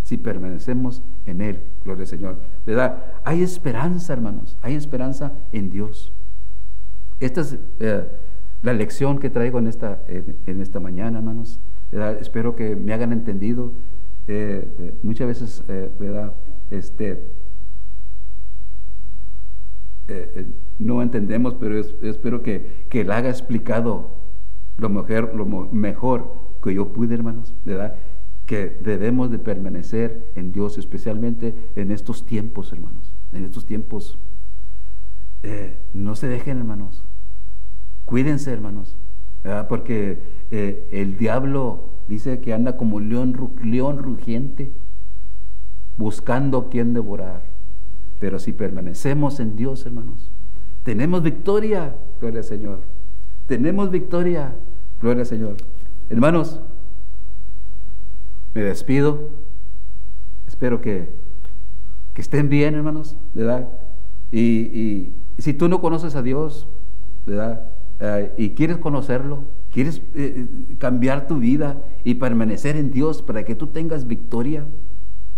si permanecemos en Él, gloria al Señor, ¿verdad? Hay esperanza, hermanos, hay esperanza en Dios. Esta es la lección que traigo en esta mañana, hermanos, ¿verdad? Espero que me hagan entendido. Muchas veces, ¿verdad? No entendemos, pero espero que la haga explicado lo mejor que yo pude, hermanos, ¿verdad? Que debemos de permanecer en Dios, especialmente en estos tiempos, hermanos. En estos tiempos, no se dejen, hermanos. Cuídense, hermanos, ¿verdad? Porque el diablo dice que anda como león rugiente, buscando quien devorar. Pero si permanecemos en Dios, hermanos, tenemos victoria, gloria al Señor. Tenemos victoria, gloria al Señor. Hermanos, me despido. Espero que estén bien, hermanos, ¿verdad? Y si tú no conoces a Dios, ¿verdad? Y quieres conocerlo, quieres cambiar tu vida y permanecer en Dios para que tú tengas victoria,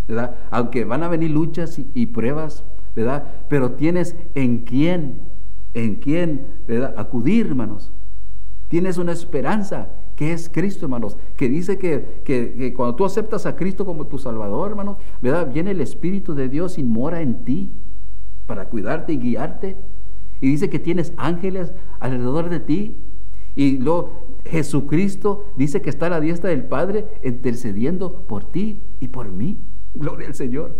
¿verdad? Aunque van a venir luchas y pruebas, ¿verdad? Pero tienes en quién, ¿verdad? Acudir, hermanos. Tienes una esperanza que es Cristo, hermanos, que dice que cuando tú aceptas a Cristo como tu Salvador, hermanos, ¿verdad? Viene el Espíritu de Dios y mora en ti para cuidarte y guiarte. Y dice que tienes ángeles alrededor de ti. Y luego Jesucristo dice que está a la diestra del Padre intercediendo por ti y por mí. Gloria al Señor.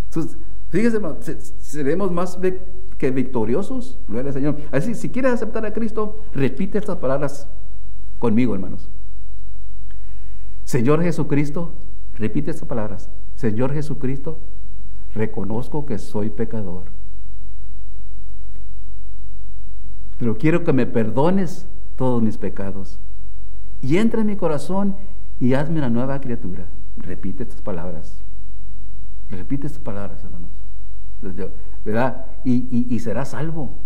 Entonces, fíjese, hermano, seremos más que victoriosos. Gloria al Señor. Así, si quieres aceptar a Cristo, repite estas palabras conmigo, hermanos. Señor Jesucristo, repite estas palabras. Señor Jesucristo, reconozco que soy pecador, pero quiero que me perdones todos mis pecados y entra en mi corazón y hazme una nueva criatura. Repite estas palabras. Repite estas palabras, hermanos, ¿verdad? Y serás salvo.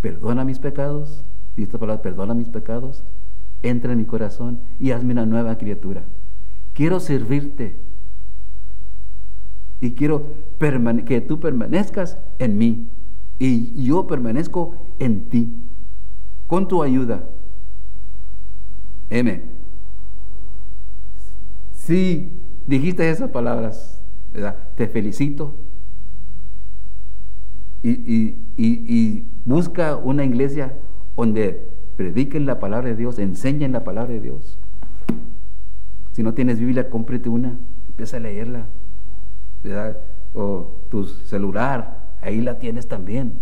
Perdona mis pecados. Y esta palabra, perdona mis pecados. Entra en mi corazón y hazme una nueva criatura. Quiero servirte. Y quiero que tú permanezcas en mí. Y yo permanezco en ti. Con tu ayuda. Amén. Si dijiste esas palabras, ¿verdad? Te felicito. Y busca una iglesia donde prediquen la palabra de Dios, enseñen la palabra de Dios. Si no tienes Biblia, cómprate una, empieza a leerla, ¿verdad? O tu celular, ahí la tienes también,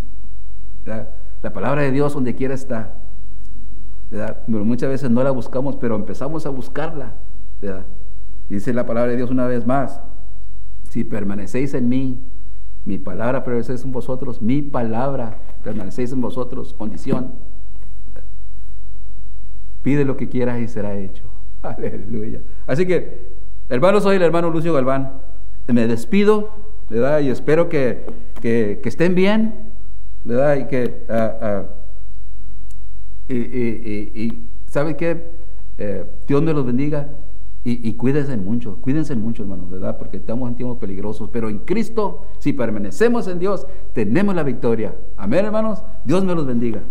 ¿verdad? La palabra de Dios donde quiera está, ¿verdad? Pero muchas veces no la buscamos, pero empezamos a buscarla, ¿verdad? Dice la palabra de Dios una vez más: si permanecéis en mí, mi palabra permanecéis en vosotros, mi palabra permanecéis en vosotros. Condición: pide lo que quieras y será hecho. Aleluya. Así que, hermanos, soy el hermano Lucio Galván. Me despido, ¿verdad? Y espero que estén bien, ¿verdad? Y que ¿saben qué? Dios me los bendiga. Y cuídense mucho, hermanos, ¿verdad? Porque estamos en tiempos peligrosos, pero en Cristo, si permanecemos en Dios, tenemos la victoria. Amén, hermanos. Dios me los bendiga.